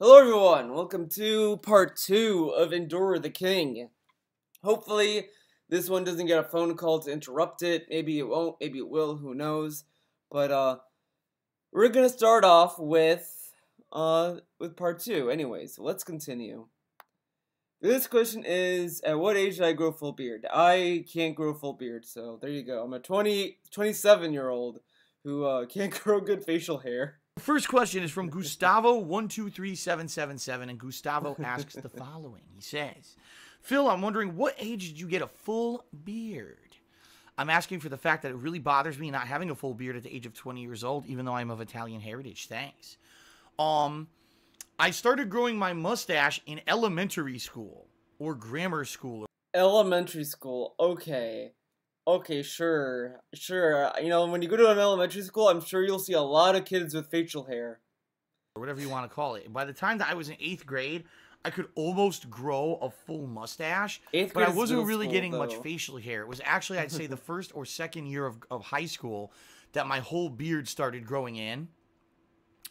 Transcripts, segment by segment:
Hello everyone, welcome to part 2 of Endure the King. Hopefully this one doesn't get a phone call to interrupt it. Maybe it won't, maybe it will, who knows. But we're gonna start off with part 2 anyway, so let's continue. This question is, at what age did I grow full beard? I can't grow full beard, so there you go. I'm a 27-year-old who can't grow good facial hair. First question is from Gustavo123777, and Gustavo asks the following. He says, Phil, I'm wondering, what age did you get a full beard? I'm asking for the fact that it really bothers me not having a full beard at the age of 20 years old, even though I'm of Italian heritage. Thanks. I started growing my mustache in elementary school or grammar school. Elementary school, okay. Okay, sure. You know, when you go to an elementary school, I'm sure you'll see a lot of kids with facial hair. Or whatever you want to call it. By the time that I was in 8th grade, I could almost grow a full mustache. But I wasn't really getting much facial hair. It was actually, I'd say, the first or second year of high school that my whole beard started growing in.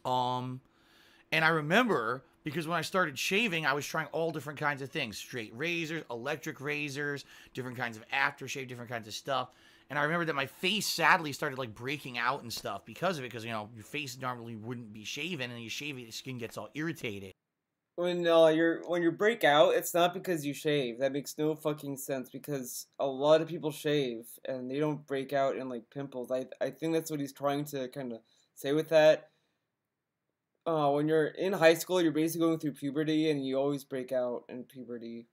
And I remember, because when I started shaving, I was trying all different kinds of things. Straight razors, electric razors, different kinds of aftershave, different kinds of stuff. And I remember that my face sadly started like breaking out and stuff because of it. Because, you know, your face normally wouldn't be shaven, and you shave it, the skin gets all irritated. When you break out, it's not because you shave. That makes no fucking sense, because a lot of people shave and they don't break out in like pimples. I think that's what he's trying to kind of say with that. When you're in high school, you're basically going through puberty, and you always break out in puberty.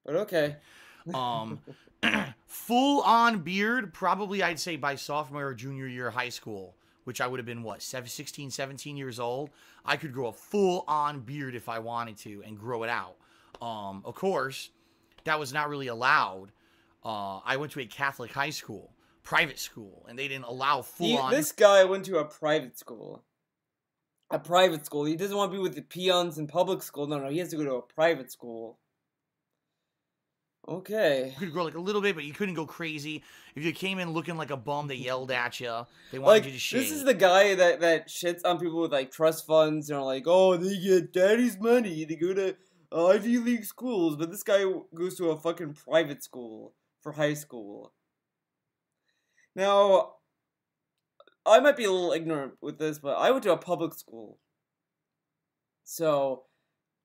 But okay. Full-on beard, probably I'd say by sophomore or junior year of high school, which I would have been, what, 16, 17 years old? I could grow a full-on beard if I wanted to and grow it out. Of course, that was not really allowed. I went to a Catholic high school. Private school, and they didn't allow full-on. This guy went to a private school. A private school. He doesn't want to be with the peons in public school. No, he has to go to a private school. Okay. You could grow like a little bit, but you couldn't go crazy. If you came in looking like a bum, they yelled at you. They wanted you to shave. This is the guy that shits on people with like trust funds and are like, oh, they get daddy's money to go to Ivy League schools, but this guy goes to a fucking private school for high school. Now, I might be a little ignorant with this, but I went to a public school. So,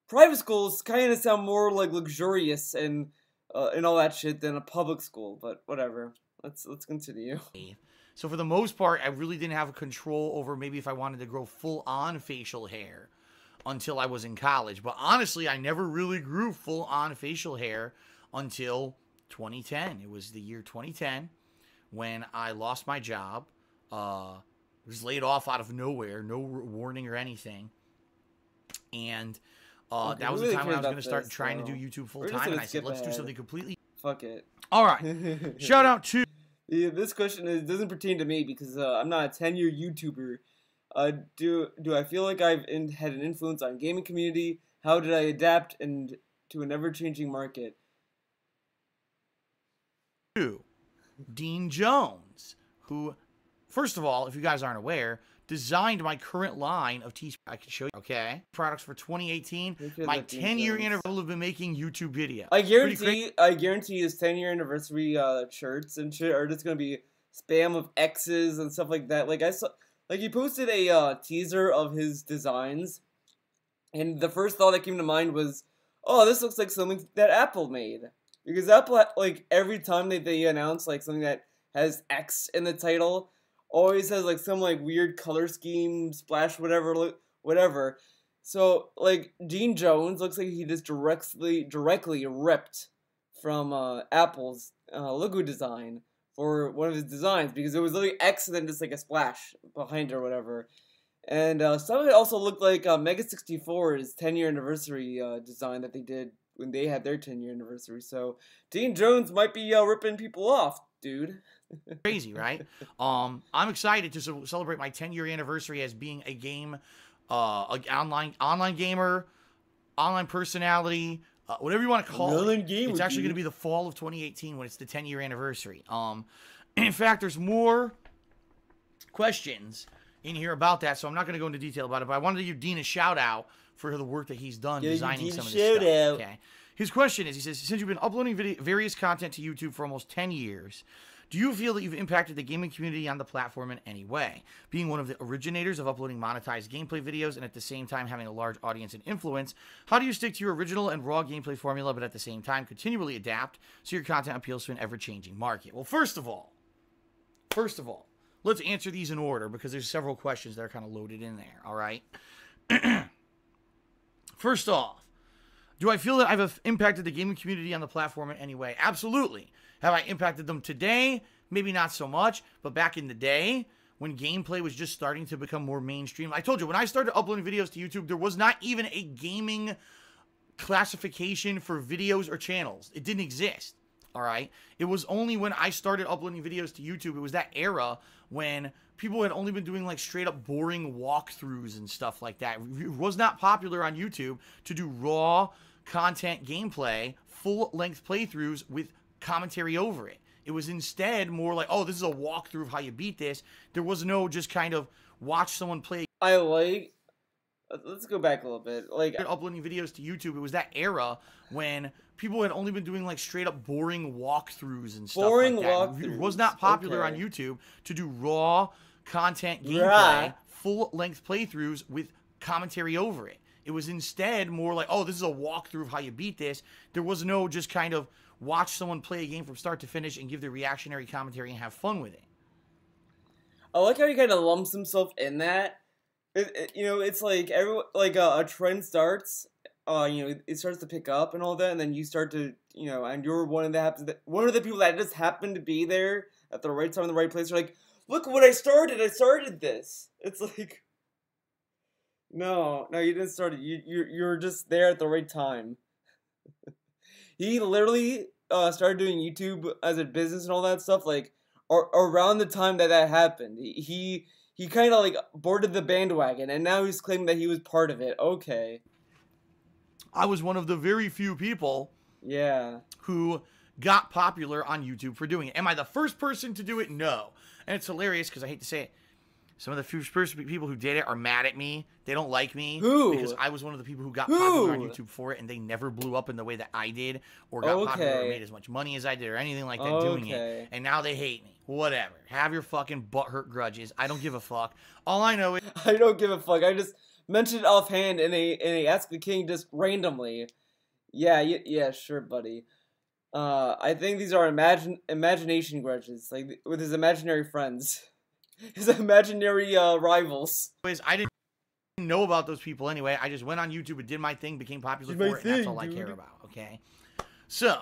private schools kind of sound more like luxurious and all that shit than a public school, but whatever. Let's continue. So for the most part, I really didn't have control over maybe if I wanted to grow full-on facial hair until I was in college. But honestly, I never really grew full-on facial hair until 2010. It was the year 2010. When I lost my job, was laid off out of nowhere, no warning or anything. And that was the time when I was going to start trying to do YouTube full time. And I said, let's do something completely. Fuck it. All right. Shout out to. Yeah, this question doesn't pertain to me because I'm not a 10-year YouTuber. Do I feel like I've had an influence on gaming community? How did I adapt to an ever-changing market? Dean Jones, who, first of all, if you guys aren't aware, designed my current line of tees. I can show you, okay? Products for 2018. My 10-year anniversary will have been making YouTube videos. I guarantee his 10-year anniversary shirts and shit are just gonna be spam of X's and stuff like that. Like I saw, like he posted a teaser of his designs, and the first thought that came to mind was, oh, this looks like something that Apple made. Because Apple, like, every time they announce, like, something that has X in the title, always has, like, some, like, weird color scheme, splash, whatever. So, like, Dean Jones looks like he just directly ripped from Apple's logo design for one of his designs. Because it was literally X and then just, like, a splash behind it or whatever. And some of it also looked like Mega64's 10-year anniversary design that they did when they had their 10-year anniversary. So Dean Jones might be ripping people off, dude. Crazy, right? I'm excited to celebrate my 10-year anniversary as being a game, online gamer, online personality, whatever you want to call it. It's actually going to be the fall of 2018 when it's the 10-year anniversary. In fact, there's more questions in here about that, so I'm not going to go into detail about it, but I wanted to give Dean a shout out for the work that he's done designing some of this stuff. Okay. His question is, he says, since you've been uploading various content to YouTube for almost 10 years, do you feel that you've impacted the gaming community on the platform in any way? Being one of the originators of uploading monetized gameplay videos and at the same time having a large audience and influence, how do you stick to your original and raw gameplay formula but at the same time continually adapt so your content appeals to an ever-changing market? Well, first of all, let's answer these in order because there's several questions that are kind of loaded in there, all right? First off, do I feel that I've impacted the gaming community on the platform in any way? Absolutely. Have I impacted them today? Maybe not so much, but back in the day when gameplay was just starting to become more mainstream. I told you, when I started uploading videos to YouTube, there was not even a gaming classification for videos or channels. It didn't exist, all right? It was only when I started uploading videos to YouTube, it was that era when people had only been doing like straight up boring walkthroughs and stuff like that. It was not popular on YouTube to do raw content gameplay, full-length playthroughs with commentary over it. It was instead more like, oh, this is a walkthrough of how you beat this. There was no just kind of watch someone play. Let's go back a little bit. Like, uploading videos to YouTube, it was that era when people had only been doing like straight up boring walkthroughs and stuff like that. It was not popular on YouTube to do raw content gameplay, full-length playthroughs with commentary over it. It was instead more like, oh, this is a walkthrough of how you beat this. There was no just kind of watch someone play a game from start to finish and give their reactionary commentary and have fun with it. I like how he kind of lumps himself in that. It's like a trend starts. It starts to pick up and all that, and then you start to, and you're one of the people that just happened to be there at the right time in the right place. You're like, look what I started! I started this. It's like, no, you didn't start it. You're just there at the right time. He literally started doing YouTube as a business and all that stuff, like, around the time that happened. He kind of, like, boarded the bandwagon, and now he's claiming that he was part of it. Okay. I was one of the very few people who got popular on YouTube for doing it. Am I the first person to do it? No. And it's hilarious because I hate to say it. Some of the first people who did it are mad at me. They don't like me. Who? Because I was one of the people who got popular on YouTube for it, and they never blew up in the way that I did, or got popular or made as much money as I did, or anything like that doing it. And now they hate me. Whatever. Have your fucking butthurt grudges. I don't give a fuck. All I know is... I don't give a fuck. I just mentioned it offhand in a Ask the King just randomly. Yeah, sure, buddy. I think these are imagination grudges, like with his imaginary friends. His imaginary rivals. I didn't know about those people anyway. I just went on YouTube and did my thing, became popular for it, and that's all I care about, okay? So,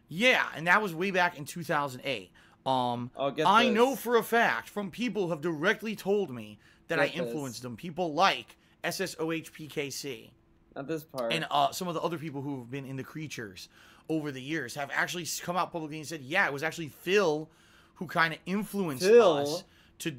yeah, and that was way back in 2008. I know for a fact from people who have directly told me that I influenced them. People like SSOHPKC. Not this part. And some of the other people who have been in the creatures over the years have actually come out publicly and said, yeah, it was actually Phil who kind of influenced us. We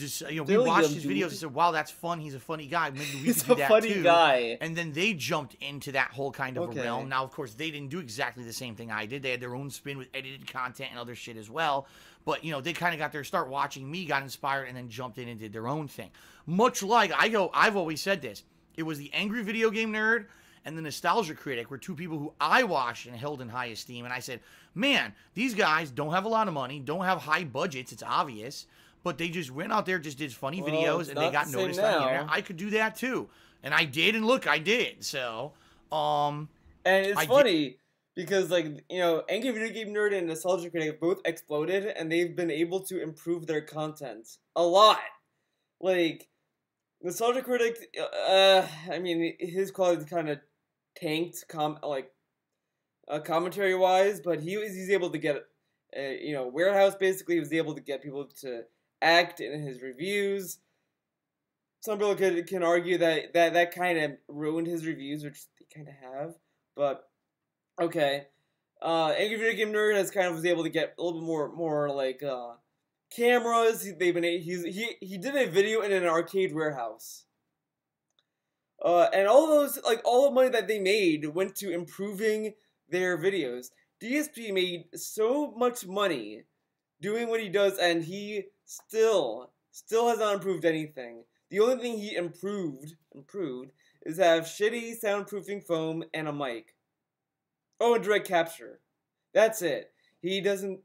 watched his videos and said, wow, that's fun. He's a funny guy. Maybe we could do that too. He's a funny guy. And then they jumped into that whole kind of a realm. Now, of course, they didn't do exactly the same thing I did. They had their own spin with edited content and other shit as well. But, they kind of got their start watching me, got inspired, and then jumped in and did their own thing. Much like, I've always said this. It was the Angry Video Game Nerd and the Nostalgia Critic were two people who I watched and held in high esteem. And I said, man, these guys don't have a lot of money, don't have high budgets, it's obvious. But they just went out there, just did funny videos, and they got noticed on the internet. I could do that too. And I did, and look, I did. So, and it's funny, because, like, Angry Video Game Nerd and Nostalgia Critic both exploded, and they've been able to improve their content a lot. Like, Nostalgia Critic, his quality kind of tanked, commentary-wise, but he's able to get, Warehouse basically was able to get people to act in his reviews. Some people can argue that kind of ruined his reviews, which they kind of have. But okay, Angry Video Game Nerd has kind of was able to get a little bit more like cameras. He did a video in an arcade warehouse. And all those, like, all the money that they made went to improving their videos. DSP made so much money doing what he does, and he still has not improved anything. The only thing he improved is to have shitty soundproofing foam and a mic. Oh, and direct capture. That's it. He doesn't...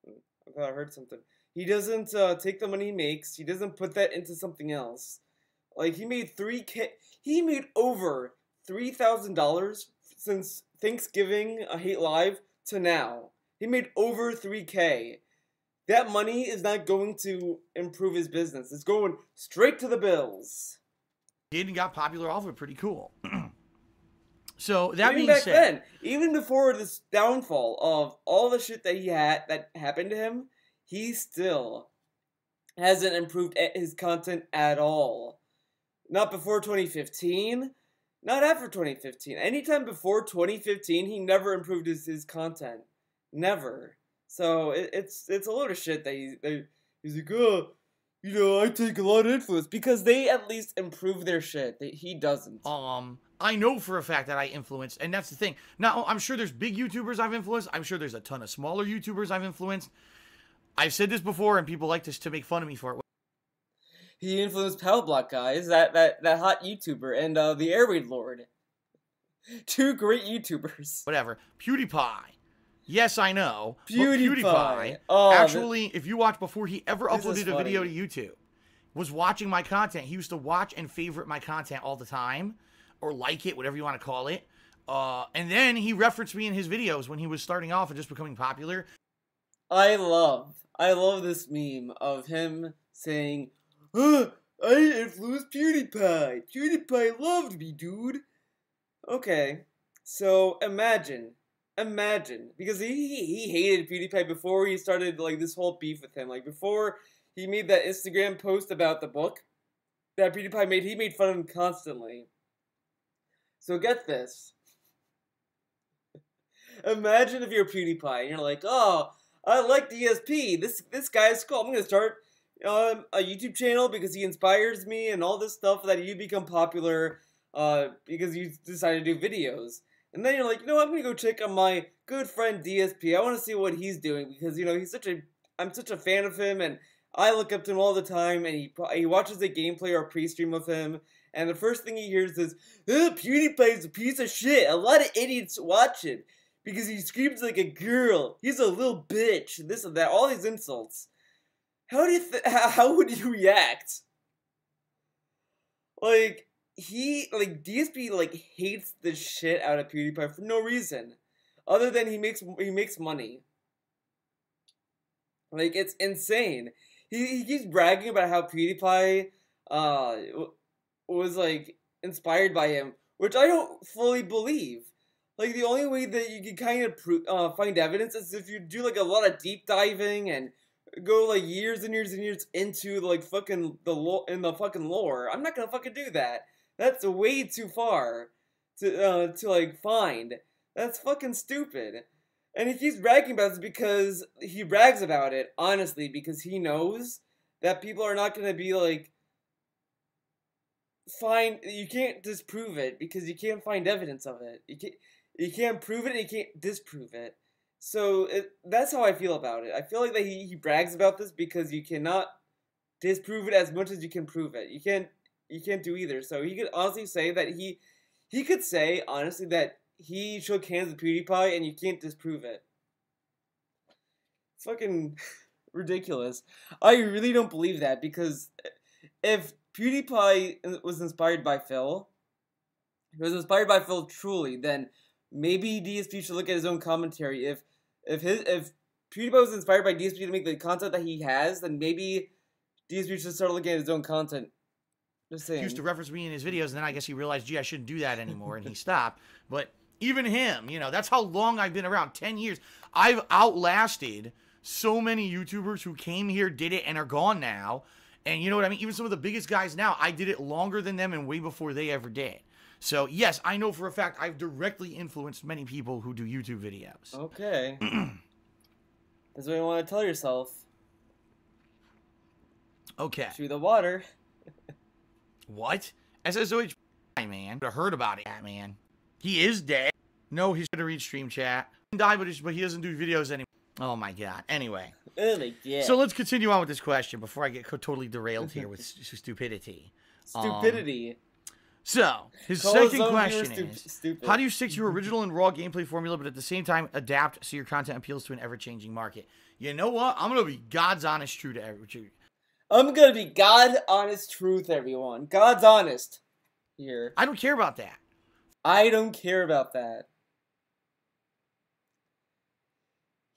I thought I heard something. He doesn't take the money he makes. He doesn't put that into something else. Like, he made $3K... He made over $3,000 since Thanksgiving Hate Live to now. He made over $3K. That money is not going to improve his business. It's going straight to the bills. Did and got popular off of it. Pretty cool. So that even being back said, then, even before this downfall of all the shit that he had that happened to him, he still hasn't improved his content at all. Not before 2015, not after 2015. Anytime before 2015, he never improved his content. Never. So it's a load of shit that he's like, oh, you know, I take a lot of influence, because they at least improve their shit. He doesn't. I know for a fact that I influenced, and that's the thing. Now, I'm sure there's big YouTubers I've influenced. I'm sure there's a ton of smaller YouTubers I've influenced. I've said this before, and people like to make fun of me for it. He influenced Palblock Guys, that hot YouTuber, and the Air Raid Lord. Two great YouTubers. Whatever. PewDiePie. Yes, I know. PewDiePie. Actually, if you watch before he ever uploaded a video to YouTube, was watching my content. He used to watch and favorite my content all the time, or like it, whatever you want to call it. And then he referenced me in his videos when he was starting off and just becoming popular. I love this meme of him saying, I influenced PewDiePie. PewDiePie loved me, dude. Okay, so imagine, because he hated PewDiePie before he started, like, this whole beef with him. Like, before he made that Instagram post about the book that PewDiePie made, he made fun of him constantly. So get this. Imagine if you're PewDiePie and you're like, oh, I like DSP. This guy's cool. I'm gonna start a YouTube channel because he inspires me and all this stuff, that you become popular because you decided to do videos. And then you're like, you know, I'm gonna go check on my good friend DSP. I want to see what he's doing, because, you know, I'm such a fan of him, and I look up to him all the time, and he watches a gameplay or a pre-stream of him, and the first thing he hears is, PewDiePie's a piece of shit. A lot of idiots watch it because he screams like a girl. He's a little bitch. This and that. All these insults. How would you react? Like, DSP, like, hates the shit out of PewDiePie for no reason, other than he makes money. Like, it's insane. He keeps bragging about how PewDiePie was, like, inspired by him, which I don't fully believe. Like, the only way that you can kind of find evidence is if you do, like, a lot of deep diving and go, like, years and years and years into, like, fucking the fucking lore. I'm not gonna fucking do that. That's way too far to like, find. That's fucking stupid. And he keeps bragging about this because he brags about it, honestly, because he knows that people are not gonna be, like, you can't disprove it because you can't find evidence of it. You can't prove it and you can't disprove it. So that's how I feel about it. I feel like that he brags about this because you cannot disprove it as much as you can prove it. You can't do either. So he could honestly say that he could say honestly that he shook hands with PewDiePie and you can't disprove it. It's fucking ridiculous. I really don't believe that, because if PewDiePie was inspired by Phil, if he was inspired by Phil truly, then maybe DSP should look at his own commentary. If PewDiePie was inspired by DSP to make the content that he has, then maybe DSP should start looking at his own content. Just saying. He used to reference me in his videos, and then I guess he realized, gee, I shouldn't do that anymore, and he stopped. But even him, you know, that's how long I've been around, 10 years. I've outlasted so many YouTubers who came here, did it, and are gone now. And you know what I mean? Even some of the biggest guys now, I did it longer than them and way before they ever did. So, yes, I know for a fact I've directly influenced many people who do YouTube videos. Okay. That's what you want to tell yourself. Okay. Through the water. What? SSOH, man. I heard about it, man. He is dead. No, he's going to read stream chat. He died, but he doesn't do videos anymore. Oh my god. Anyway. Oh my god. So let's continue on with this question before I get totally derailed here with stupidity. Stupidity. So, his second question is, how do you stick to your original and raw gameplay formula, but at the same time adapt so your content appeals to an ever-changing market? You know what? I'm going to be God's honest truth to everyone. I'm going to be God honest truth, everyone. God's honest here. I don't care about that. I don't care about that.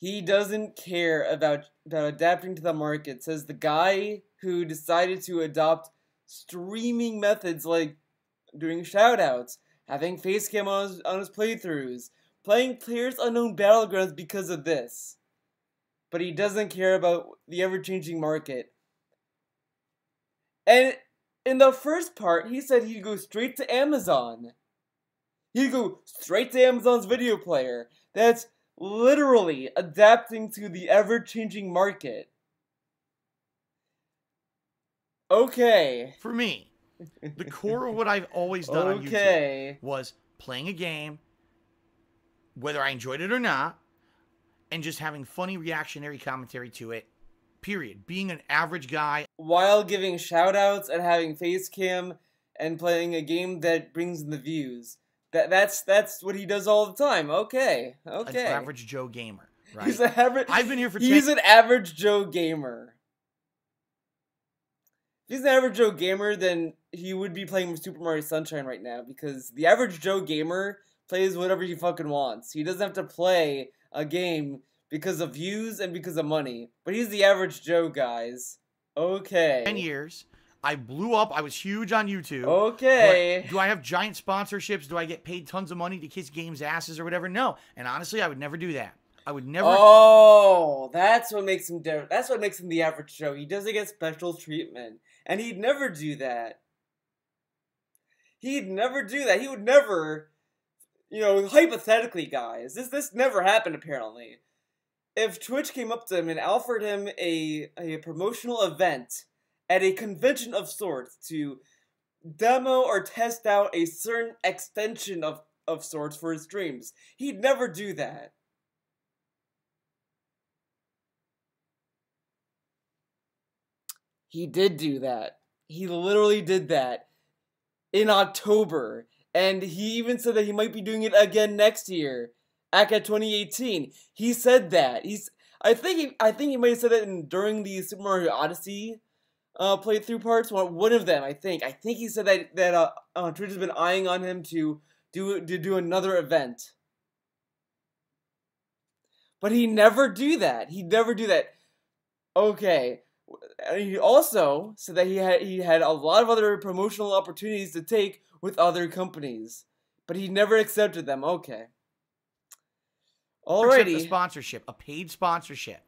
He doesn't care about adapting to the market, says the guy who decided to adopt streaming methods like doing shoutouts, having facecam on his playthroughs, playing PlayerUnknown's Battlegrounds because of this. But he doesn't care about the ever-changing market. And in the first part, he said he'd go straight to Amazon. He'd go straight to Amazon's video player. That's literally adapting to the ever-changing market. Okay. For me, the core of what I've always done on YouTube was playing a game, whether I enjoyed it or not, and just having funny reactionary commentary to it, period. Being an average guy. While giving shoutouts and having facecam and playing a game that brings in the views. That's what he does all the time. Okay. An average Joe gamer, right? He's an average. I've been here for. He's an average Joe gamer. If he's an average Joe gamer, then he would be playing Super Mario Sunshine right now, because the average Joe gamer plays whatever he fucking wants. He doesn't have to play a game because of views and because of money. But he's the average Joe, guys. Okay. 10 years. I blew up. I was huge on YouTube. Okay. Do I have giant sponsorships? Do I get paid tons of money to kiss games' asses or whatever? No. And honestly, I would never do that. I would never. Oh, that's what makes him different. That's what makes him the average Joe. He doesn't get special treatment. And he'd never do that. He'd never do that. He would never, hypothetically, guys. This never happened, apparently. If Twitch came up to him and offered him a promotional event at a convention of sorts to demo or test out a certain extension of sorts for his streams, he'd never do that. He did do that. He literally did that in October. And he even said that he might be doing it again next year. ACA 2018. He said that. I think he might have said that during the Super Mario Odyssey playthrough parts. One of them, I think. I think he said that Twitch has been eyeing on him to do another event. But he never do that. He'd never do that. Okay. And he also said that he had a lot of other promotional opportunities to take with other companies, but he never accepted them. Okay. Alrighty. A sponsorship, a paid sponsorship,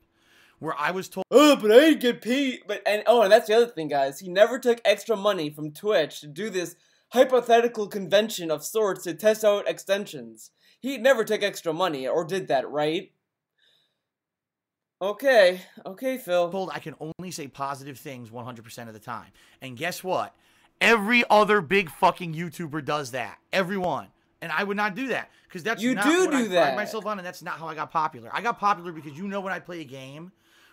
where I was told. Oh, but I didn't get paid. And that's the other thing, guys. He never took extra money from Twitch to do this hypothetical convention of sorts to test out extensions. He never took extra money, or did that, right? Okay, Phil. Told I can only say positive things 100% of the time. And guess what? Every other big fucking YouTuber does that. Everyone. And I would not do that. Because that's not what I pride myself on, and that's not how I got popular. I got popular because when I play a game,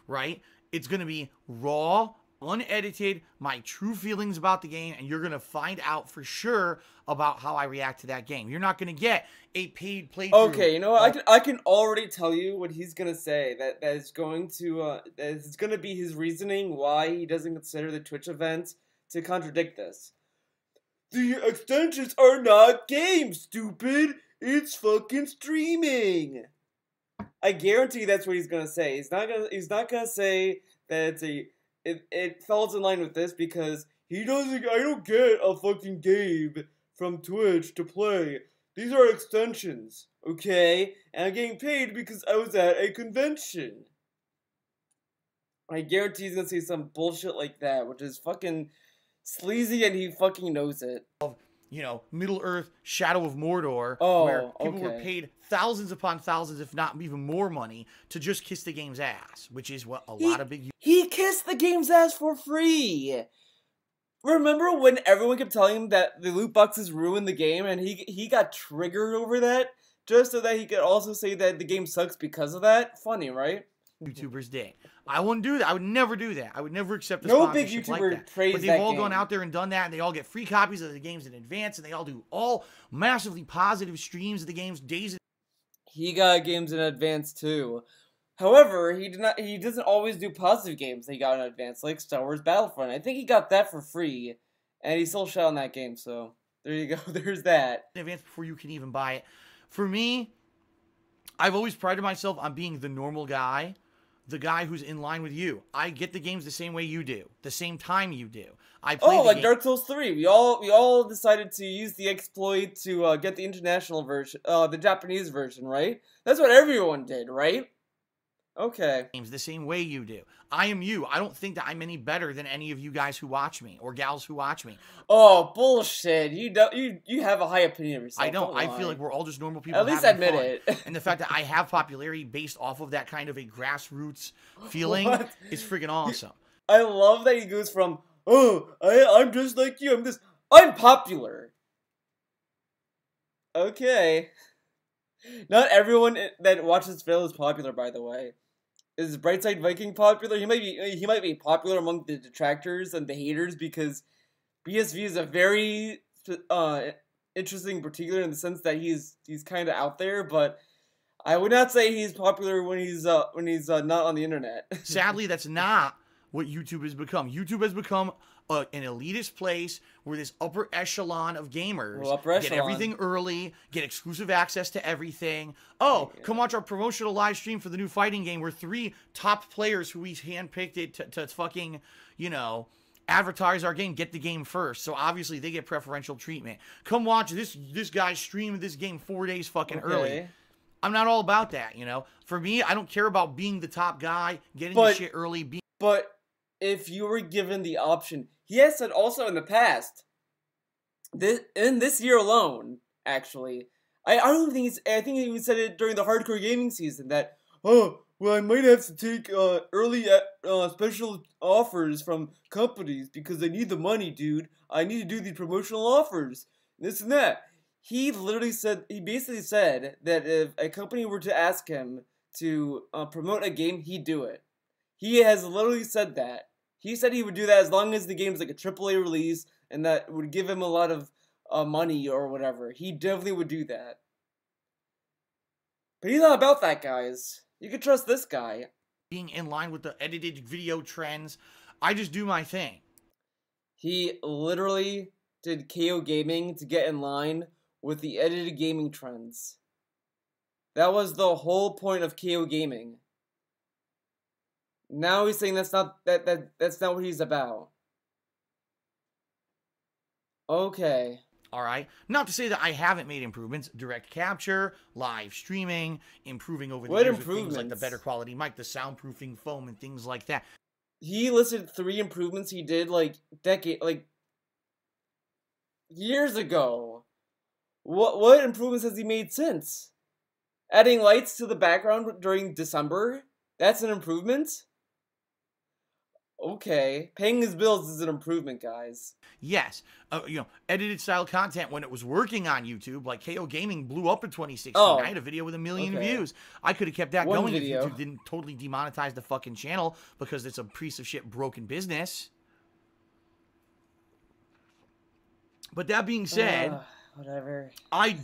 right, it's going to be raw, unedited, my true feelings about the game, and you're going to find out for sure about how I react to that game. You're not going to get a paid playthrough. Okay, you know what? I can already tell you what he's going to say. That is going to be his reasoning why he doesn't consider the Twitch events to contradict this. The extensions are not games, stupid! It's fucking streaming! I guarantee that's what he's gonna say. He's not gonna say that it falls in line with this, because I don't get a fucking game from Twitch to play. These are extensions, okay? And I'm getting paid because I was at a convention. I guarantee he's gonna say some bullshit like that, which is fucking sleazy, and he fucking knows it. Middle Earth, Shadow of Mordor, where people were paid thousands upon thousands, if not even more money, to just kiss the game's ass, which is what a lot of big... He kissed the game's ass for free! Remember when everyone kept telling him that the loot boxes ruined the game, and he got triggered over that? just so that he could also say that the game sucks because of that. Funny, right? YouTubers did. I wouldn't do that. I would never do that. I would never accept a no sponsorship big YouTuber like that. praised but they've that all game. gone out there and done that, and they all get free copies of the games in advance, and they all do all massively positive streams of the games days. He got games in advance too. However, he doesn't always do positive games that he got in advance, like Star Wars Battlefront. I think he got that for free, and he still shot on that game. So there you go. There's that. In advance before you can even buy it. For me, I've always prided myself on being the normal guy, the guy who's in line with you. I get the games the same way you do, the same time you do. I play like game. Dark Souls 3. We all decided to use the exploit to get the international version, the Japanese version, right? That's what everyone did, right? Okay. Games the same way you do. I am you. I don't think that I'm any better than any of you guys who watch me or gals who watch me. Oh, bullshit. You have a high opinion of yourself. I don't. I feel like we're all just normal people. At least admit fun. And the fact that I have popularity based off of that kind of a grassroots feeling is freaking awesome. I love that he goes from, oh, I'm just like you. I'm popular. Okay. Not everyone that watches Phil is popular, by the way. Is Brightside Viking popular? He might be popular among the detractors and the haters because BSV is a very interesting particular in the sense that he's kind of out there, but I would not say he's popular when he's not on the internet. Sadly, that's not what YouTube has become. YouTube has become an elitist place where this upper echelon of gamers get everything early, get exclusive access to everything. Oh, come watch our promotional live stream for the new fighting game where 3 top players who we handpicked it to fucking, advertise our game, get the game first. So obviously they get preferential treatment. Come watch this guy stream this game 4 days fucking early. I'm not all about that, For me, I don't care about being the top guy, getting the shit early. But if you were given the option, he has said also in the past, in this year alone, actually, I think he even said it during the hardcore gaming season that, oh, well, I might have to take early special offers from companies because I need the money, dude. I need to do these promotional offers, this and that. He basically said that if a company were to ask him to promote a game, he'd do it. He has literally said that. He said he would do that as long as the game's like a AAA release and that would give him a lot of money or whatever. He definitely would do that. But he's not about that, guys. You can trust this guy. Being in line with the edited video trends, I just do my thing. He literally did KO Gaming to get in line with the edited gaming trends. That was the whole point of KO Gaming. Now he's saying that's not what he's about. Okay. All right. Not to say that I haven't made improvements. Direct capture, live streaming, improving over the years with things like the better quality mic, the soundproofing foam, and things like that. He listed 3 improvements he did years ago. What improvements has he made since? Adding lights to the background during December? That's an improvement? Okay. Paying his bills is an improvement, guys. Yes. Edited style content when it was working on YouTube, like KO Gaming blew up in 2016. I had a video with 1 million views. I could have kept that going if YouTube didn't totally demonetize the fucking channel because it's a piece of shit broken business. But that being said, whatever. I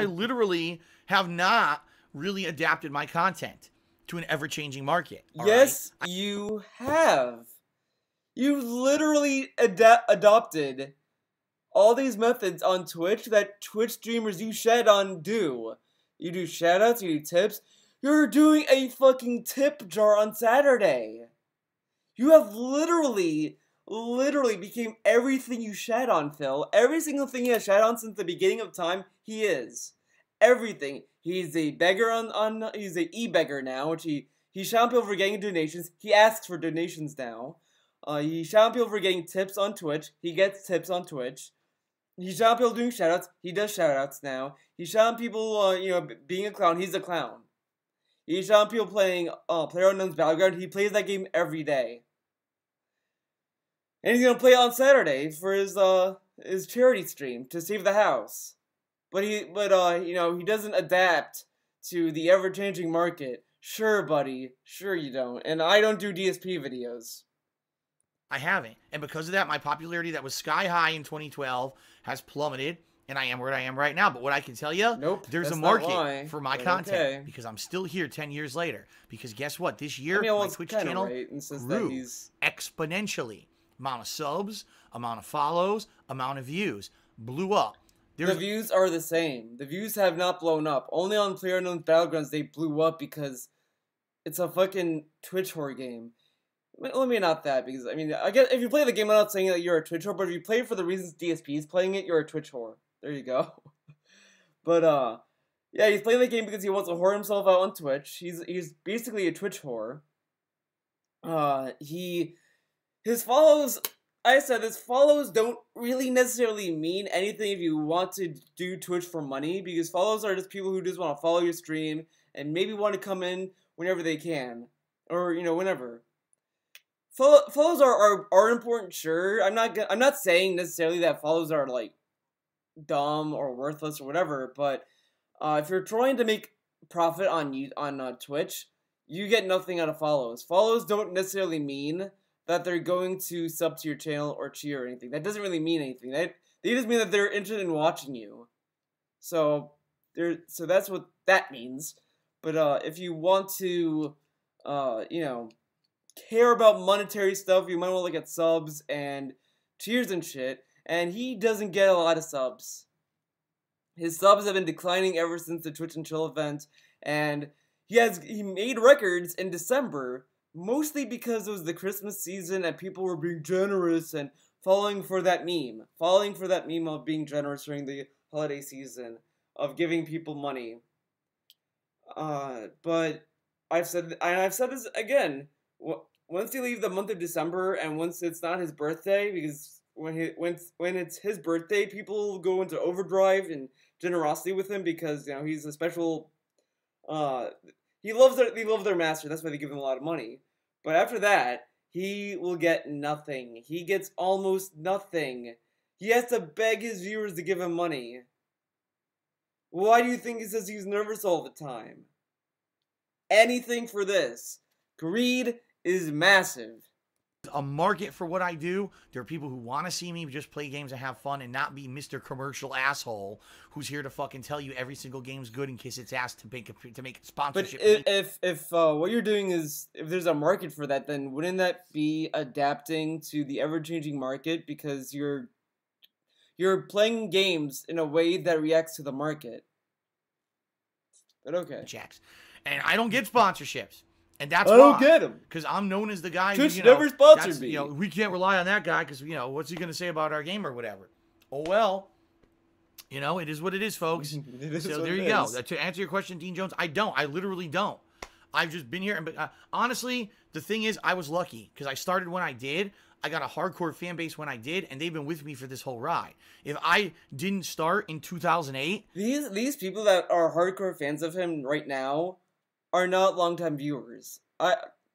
literally have not really adapted my content to an ever-changing market. Yes, you have. You literally adopted all these methods on Twitch that Twitch streamers you shed on do. You do shoutouts, you do tips. You're doing a fucking tip jar on Saturday. You have literally became everything you shat on, Phil. Every single thing he has shat on since the beginning of time, he is. Everything. He's a beggar he's a e-beggar now, which he shat on people for getting donations. He asks for donations now. He shat on people for getting tips on Twitch. He gets tips on Twitch. He shat on people doing shoutouts. He does shoutouts now. He shat on people, being a clown. He's a clown. He shat on people playing PlayerUnknown's Battleground. He plays that game every day. And he's gonna play it on Saturday for his charity stream to save the house. but you know, he doesn't adapt to the ever-changing market. Sure, buddy. Sure you don't. And I don't do DSP videos. I haven't. And because of that, my popularity that was sky high in 2012 has plummeted, and I am where I am right now. But what I can tell you, there's a market for my content because I'm still here 10 years later. Because guess what? This year, my Twitch channel grew exponentially. Amount of subs, amount of follows, amount of views. Blew up. The views are the same. The views have not blown up. Only on PlayerUnknown's Battlegrounds they blew up because it's a fucking Twitch whore game. Well, maybe not that, because, I mean, I guess if you play the game, I'm not saying that you're a Twitch whore, but if you play it for the reasons DSP is playing it, you're a Twitch whore. There you go. But, yeah, he's playing the game because he wants to whore himself out on Twitch. He's basically a Twitch whore. His follows... I said this, follows don't really necessarily mean anything if you want to do Twitch for money, because follows are just people who just want to follow your stream and maybe want to come in whenever they can, or, you know, whenever. Follows are important, sure. I'm not saying necessarily that follows are, like, dumb or worthless or whatever, but if you're trying to make profit on Twitch, you get nothing out of follows. Follows don't necessarily mean that they're going to sub to your channel or cheer or anything. That doesn't really mean anything. They just mean that they're interested in watching you. So that's what that means. But if you want to, you know, care about monetary stuff, you might want to look at subs and cheers and shit. And he doesn't get a lot of subs. His subs have been declining ever since the Twitch and Chill event, and he made records in December. Mostly because it was the Christmas season and people were being generous and falling for that meme of being generous during the holiday season, of giving people money. But I've said this again, once you leave the month of December and once it's not his birthday, because when it's his birthday, people go into overdrive and generosity with him because, you know, he's a special, They love their master, that's why they give him a lot of money. But after that, he will get nothing. He gets almost nothing. He has to beg his viewers to give him money. Why do you think he says he's nervous all the time? Anything for this. Greed is massive. A market for what I do. There are people who want to see me just play games and have fun and not be Mr. Commercial Asshole who's here to fucking tell you every single game's good and kiss its ass to make a sponsorship. But if what you're doing is, if there's a market for that, then wouldn't that be adapting to the ever-changing market, because you're playing games in a way that reacts to the market? But okay. Jacks. And I don't get sponsorships. And that's why. I don't get him. Because I'm known as the guy Twitch never sponsored me. You know, we can't rely on that guy because, you know, what's he going to say about our game or whatever? Oh, well. You know, it is what it is, folks. So there you go. To answer your question, Dean Jones, I don't. I literally don't. I've just been here. And honestly, the thing is, I was lucky because I started when I did. I got a hardcore fan base when I did, and they've been with me for this whole ride. If I didn't start in 2008... These people that are hardcore fans of him right now are not longtime viewers.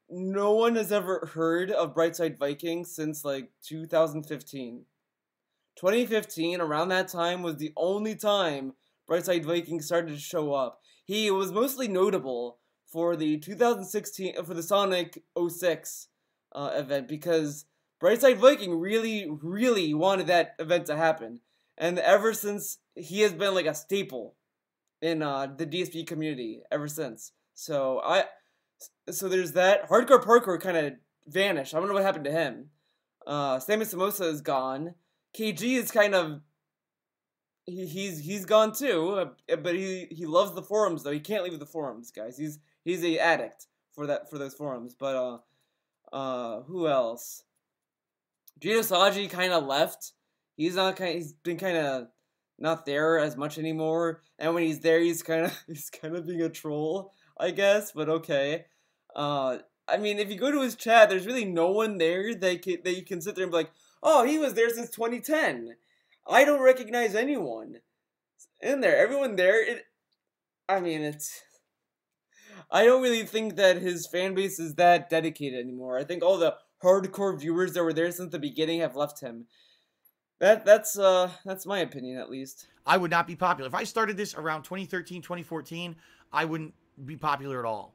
No one has ever heard of Brightside Viking since, like, 2015. 2015, around that time, was the only time Brightside Viking started to show up. He was mostly notable for the 2016, for the Sonic 06 event, because Brightside Viking really, really wanted that event to happen. And ever since, he has been like a staple in the DSP community ever since. So there's that. Hardcore Parkour kind of vanished. I don't know what happened to him. Samus Samosa is gone. KG is kind of, he's gone too. But he loves the forums though. He can't leave the forums, guys. He's a addict for those forums. But who else? Gino Saji kind of left. He's been kind of not there as much anymore. And when he's there, he's kind of being a troll, I guess, but okay. I mean, if you go to his chat, there's really no one there that you can sit there and be like, oh, he was there since 2010. I don't recognize anyone in there. Everyone there, I don't really think that his fan base is that dedicated anymore. I think all the hardcore viewers that were there since the beginning have left him. That's my opinion, at least. I would not be popular. If I started this around 2013, 2014, I wouldn't be popular at all.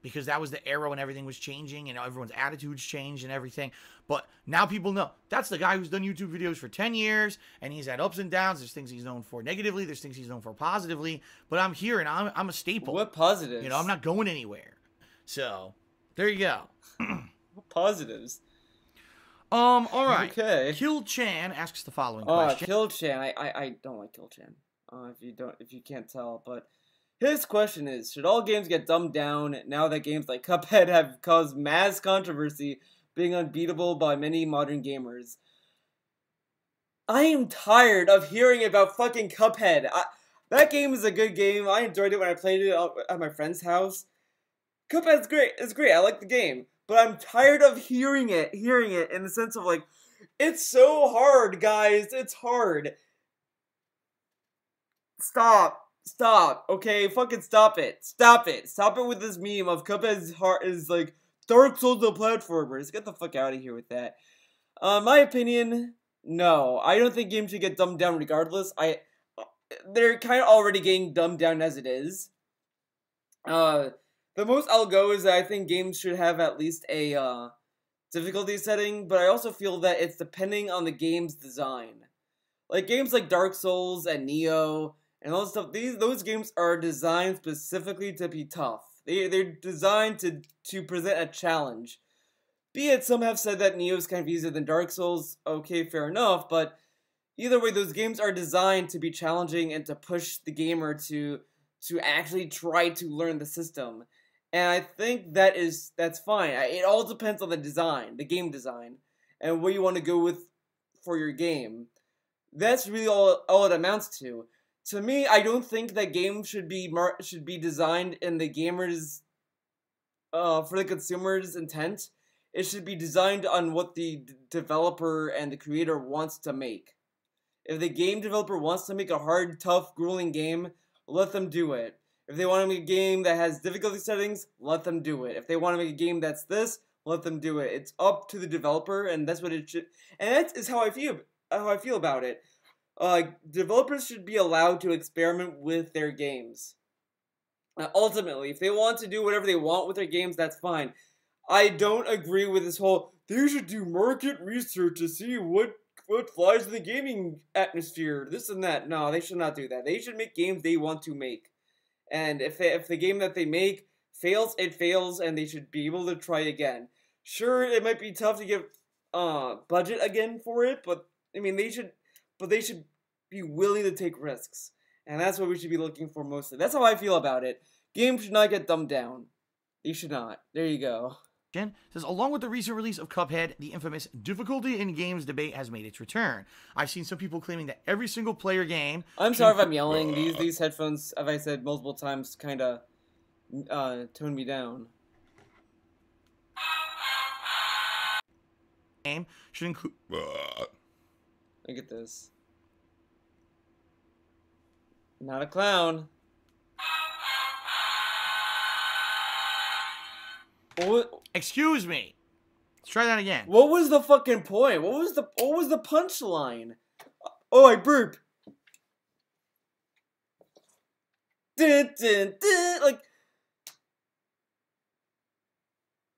Because that was the era when everything was changing and everyone's attitudes changed and everything. But now people know that's the guy who's done YouTube videos for 10 years and he's had ups and downs. There's things he's known for negatively. There's things he's known for positively. But I'm here and I'm a staple. What positives? You know, I'm not going anywhere. So, there you go. What positives? All right. Okay. Kill Chan asks the following question. Kill Chan. I don't like Kill Chan. If you can't tell, but his question is, should all games get dumbed down now that games like Cuphead have caused mass controversy, being unbeatable by many modern gamers? I am tired of hearing about fucking Cuphead. That game is a good game. I enjoyed it when I played it at my friend's house. Cuphead's great. It's great. I like the game. But I'm tired of hearing it in the sense of like, it's so hard, guys. It's hard. Stop. Okay, fucking stop it. Stop it with this meme of Cuphead's heart is like Dark Souls of platformers. Get the fuck out of here with that. My opinion, no. I don't think games should get dumbed down regardless. They're kind of already getting dumbed down as it is. The most I'll go is that I think games should have at least a difficulty setting, but I also feel that it's depending on the game's design. Like games like Dark Souls and Nioh and all that stuff, those games are designed specifically to be tough. They're designed to present a challenge. Be it some have said that Nioh is kind of easier than Dark Souls, okay, fair enough, but either way, those games are designed to be challenging and to push the gamer to actually try to learn the system. And I think that's fine. It all depends on the design, the game design, and what you want to go with for your game. That's really all it amounts to. To me, I don't think that games should be designed in the gamer's for the consumer's intent. It should be designed on what the developer and the creator wants to make. If the game developer wants to make a hard, tough, grueling game, let them do it. If they want to make a game that has difficulty settings, let them do it. If they want to make a game that's this, let them do it. It's up to the developer, and that's what it should. And that is how I feel. How I feel about it. Developers should be allowed to experiment with their games. Ultimately, if they want to do whatever they want with their games, that's fine. I don't agree with this whole they should do market research to see what flies in the gaming atmosphere. This and that. No, they should not do that. They should make games they want to make. And if the game that they make fails, it fails, and they should be able to try again. Sure, it might be tough to give budget again for it, but I mean they should be willing to take risks, and that's what we should be looking for mostly. That's how I feel about it. Games should not get dumbed down. They should not. There you go. Jen says, along with the recent release of Cuphead, the infamous difficulty in games debate has made its return. I've seen some people claiming that every single player game... I'm sorry if I'm yelling. These headphones, as I said multiple times, kind of tone me down. Game should include... Look at this. Not a clown. What? Excuse me. Let's try that again. What was the fucking point? What was the punchline? Oh, I burp. Dun, dun, dun. Like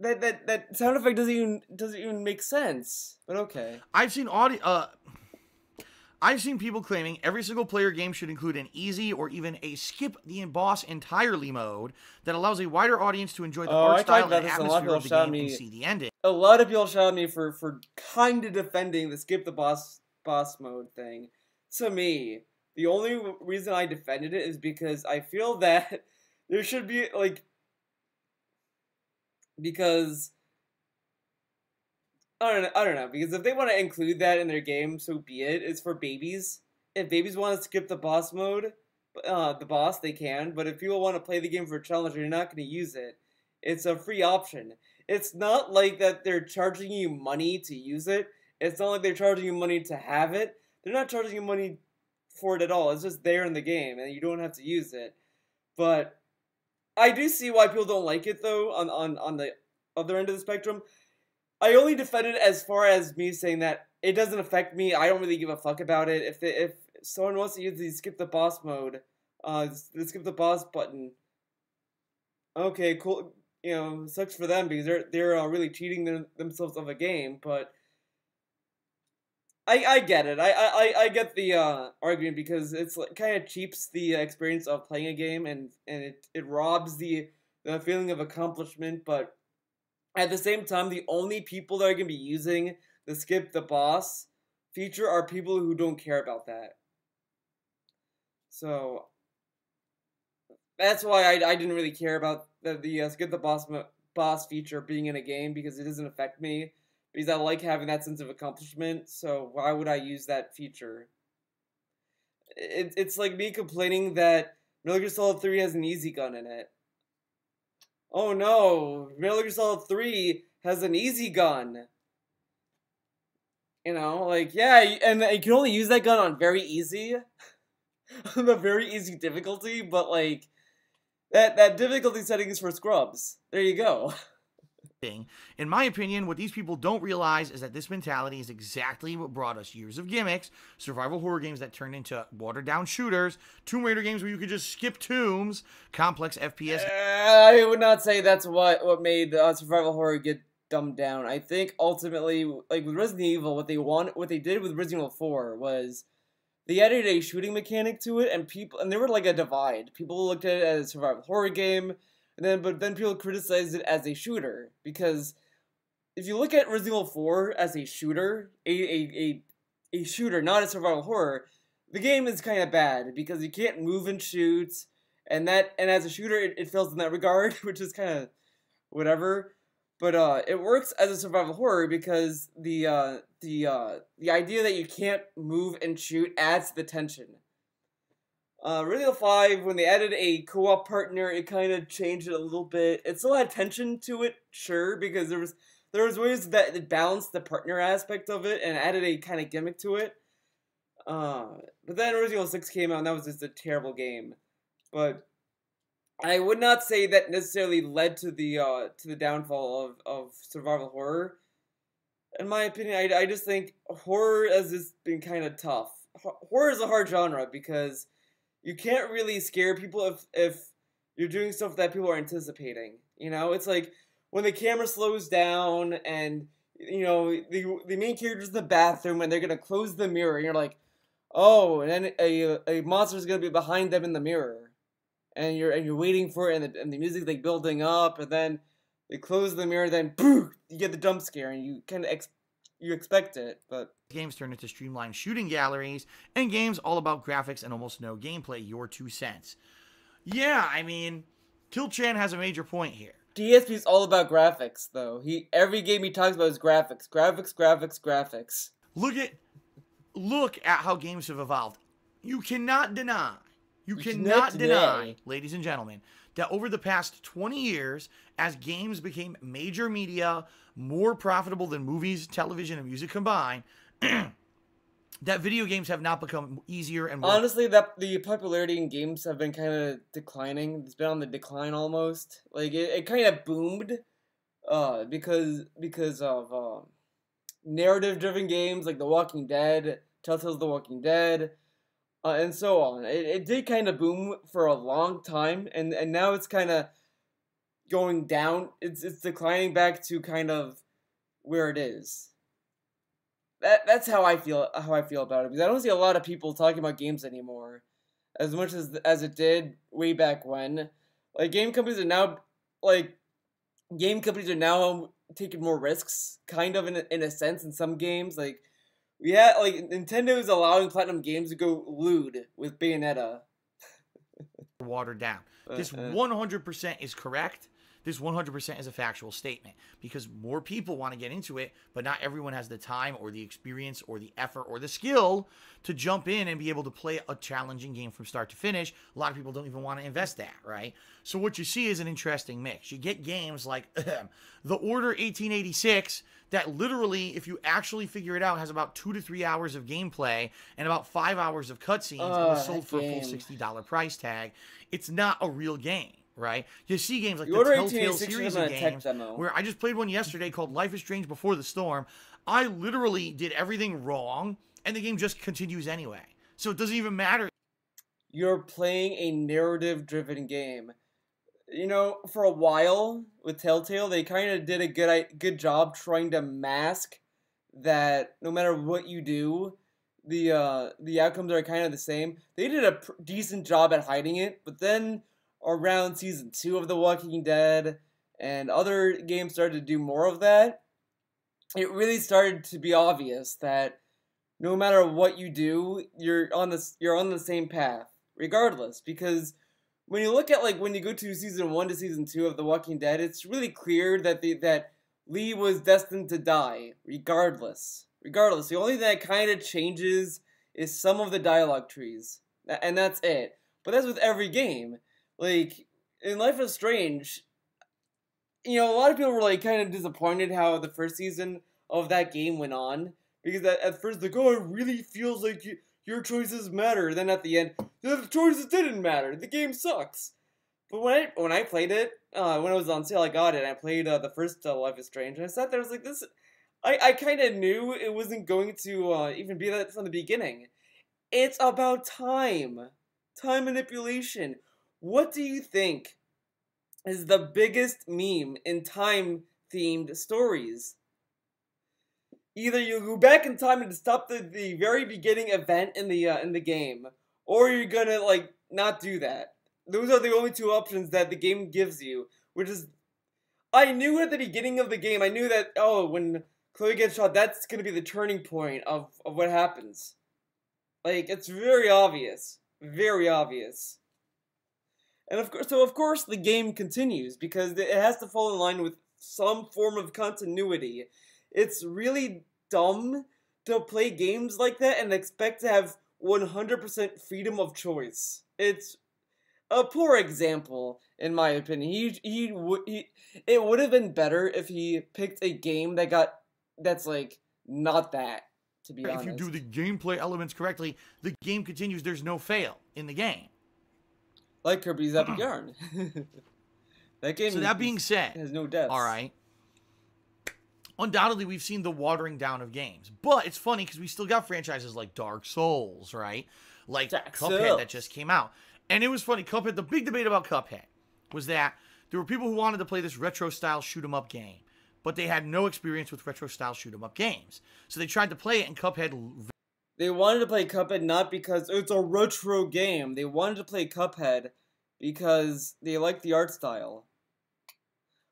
that sound effect doesn't even make sense. But okay. I've seen people claiming every single player game should include an easy or even a skip the boss entirely mode that allows a wider audience to enjoy the art style and atmosphere of the game and see the ending. A lot of people shot at me for kind of defending the skip the boss mode thing. To me, the only reason I defended it is because I feel that there should be because I don't know, because if they want to include that in their game, so be it. It's for babies. If babies want to skip the boss mode, they can. But if people want to play the game for a challenge, they're not going to use it. It's a free option. It's not like that they're charging you money to use it. It's not like they're charging you money to have it. They're not charging you money for it at all. It's just there in the game, and you don't have to use it. But I do see why people don't like it, though, on the other end of the spectrum. I only defended it as far as me saying that it doesn't affect me. I don't really give a fuck about it. If someone wants to use the skip the boss mode, the skip the boss button, okay, cool. You know, sucks for them because they're really cheating themselves of a game. But I get it. I get the argument because it's like, kind of cheaps the experience of playing a game and it robs the feeling of accomplishment. But at the same time, the only people that are gonna be using the skip the boss feature are people who don't care about that. So that's why I didn't really care about the skip the boss feature being in a game because it doesn't affect me. Because I like having that sense of accomplishment, so why would I use that feature? It's like me complaining that Metal Gear Solid 3 has an easy gun in it. Oh no, Metal Gear Solid 3 has an easy gun. You know, like, yeah, and you can only use that gun on very easy. On a very easy difficulty, but like, that difficulty setting is for scrubs. There you go. In my opinion, what these people don't realize is that this mentality is exactly what brought us years of gimmicks, survival horror games that turned into watered-down shooters, Tomb Raider games where you could just skip tombs, complex FPS. I would not say that's what made survival horror get dumbed down. I think ultimately, like with Resident Evil, what they did with Resident Evil 4 was they added a shooting mechanic to it, and there were like a divide. People looked at it as a survival horror game. But then people criticized it as a shooter because if you look at Resident Evil 4 as a shooter, a shooter, not a survival horror, the game is kind of bad because you can't move and shoot, and as a shooter it fails in that regard, which is kind of whatever. But it works as a survival horror because the idea that you can't move and shoot adds to the tension. Resident Evil 5, when they added a co-op partner, it kind of changed it a little bit. It still had tension to it, sure, because there was ways that it balanced the partner aspect of it and added a kind of gimmick to it. But then Resident Evil 6 came out, and that was just a terrible game. But I would not say that necessarily led to the downfall of survival horror. In my opinion, I just think horror has just been kind of tough. Horror is a hard genre because you can't really scare people if you're doing stuff that people are anticipating. You know, it's like when the camera slows down and, you know, the main character's in the bathroom and they're gonna close the mirror and you're like, oh, and then a monster's gonna be behind them in the mirror, and you're waiting for it, and the music's like building up, and then they close the mirror, then boo, you get the jump scare, and you kind of you expect it, but games turn into streamlined shooting galleries, and games all about graphics and almost no gameplay. Your 2 cents. Yeah, I mean, Kill-Chan has a major point here. DSP's all about graphics, though. Every game he talks about is graphics. Graphics. Look at how games have evolved. You cannot deny, ladies and gentlemen, that over the past 20 years, as games became major media, more profitable than movies, television, and music combined, that video games have not become easier and more... Honestly, that the popularity in games have been kind of declining. It's been on the decline almost. Like, it kind of boomed because of narrative-driven games like The Walking Dead, Telltale's The Walking Dead, and so on. It did kind of boom for a long time, and now it's kind of going down. It's declining back to kind of where it is. That's how I feel about it, because I don't see a lot of people talking about games anymore as much as it did way back when. Like game companies are now taking more risks, kind of in a sense in some games. Like Nintendo is allowing Platinum Games to go lewd with Bayonetta. Watered down. This 100% is correct. This 100% is a factual statement because more people want to get into it, but not everyone has the time or the experience or the effort or the skill to jump in and be able to play a challenging game from start to finish. A lot of people don't even want to invest that, right? So what you see is an interesting mix. You get games like The Order 1886 that literally, if you actually figure it out, has about 2 to 3 hours of gameplay and about 5 hours of cutscenes and was sold for a full $60 price tag. It's not a real game. right? You see games like the Telltale series of games demo. where I just played one yesterday called Life is Strange Before the Storm. I literally did everything wrong, and the game just continues anyway. So it doesn't even matter. You're playing a narrative-driven game. You know, for a while with Telltale, they kind of did a good job trying to mask that no matter what you do, the outcomes are kind of the same. They did a decent job at hiding it, but then around season 2 of The Walking Dead and other games started to do more of that, it really started to be obvious that no matter what you do, you're on the same path, regardless. Because when you look at when you go to season 1 to season 2 of The Walking Dead, it's really clear that that Lee was destined to die, regardless. The only thing that kind of changes is some of the dialogue trees, and that's it. But that's with every game. Like in Life is Strange, a lot of people were kind of disappointed how the first season of that game went on, because at first it really feels like your choices matter. Then at the end, the choices didn't matter. The game sucks. But when I played it, when it was on sale, I got it. And I played the first Life is Strange, and I sat there. I was like, this. I kind of knew it wasn't going to even be that from the beginning. It's about time manipulation. What do you think is the biggest meme in time-themed stories? Either you go back in time and stop the very beginning event in the game, or you're gonna not do that. Those are the only two options that the game gives you. Which is, I knew at the beginning of the game, I knew that when Chloe gets shot, that's gonna be the turning point of what happens. It's very obvious, very obvious. And of course, the game continues because it has to fall in line with some form of continuity. It's really dumb to play games like that and expect to have 100% freedom of choice. It's a poor example, in my opinion. It would have been better if he picked a game that's not that, to be honest. If you do the gameplay elements correctly, the game continues. There's no fail in the game. Like Kirby's Epic Yarn. That game. So that being said, has no deaths. All right. Undoubtedly, we've seen the watering down of games, but it's funny because we still got franchises like Dark Souls, right? Like Cuphead that just came out, and it was funny. Cuphead. The big debate about Cuphead was that there were people who wanted to play this retro style shoot 'em up game, but they had no experience with retro style shoot 'em up games, so they tried to play it, and Cuphead. They wanted to play Cuphead not because it's a retro game. They wanted to play Cuphead because they liked the art style.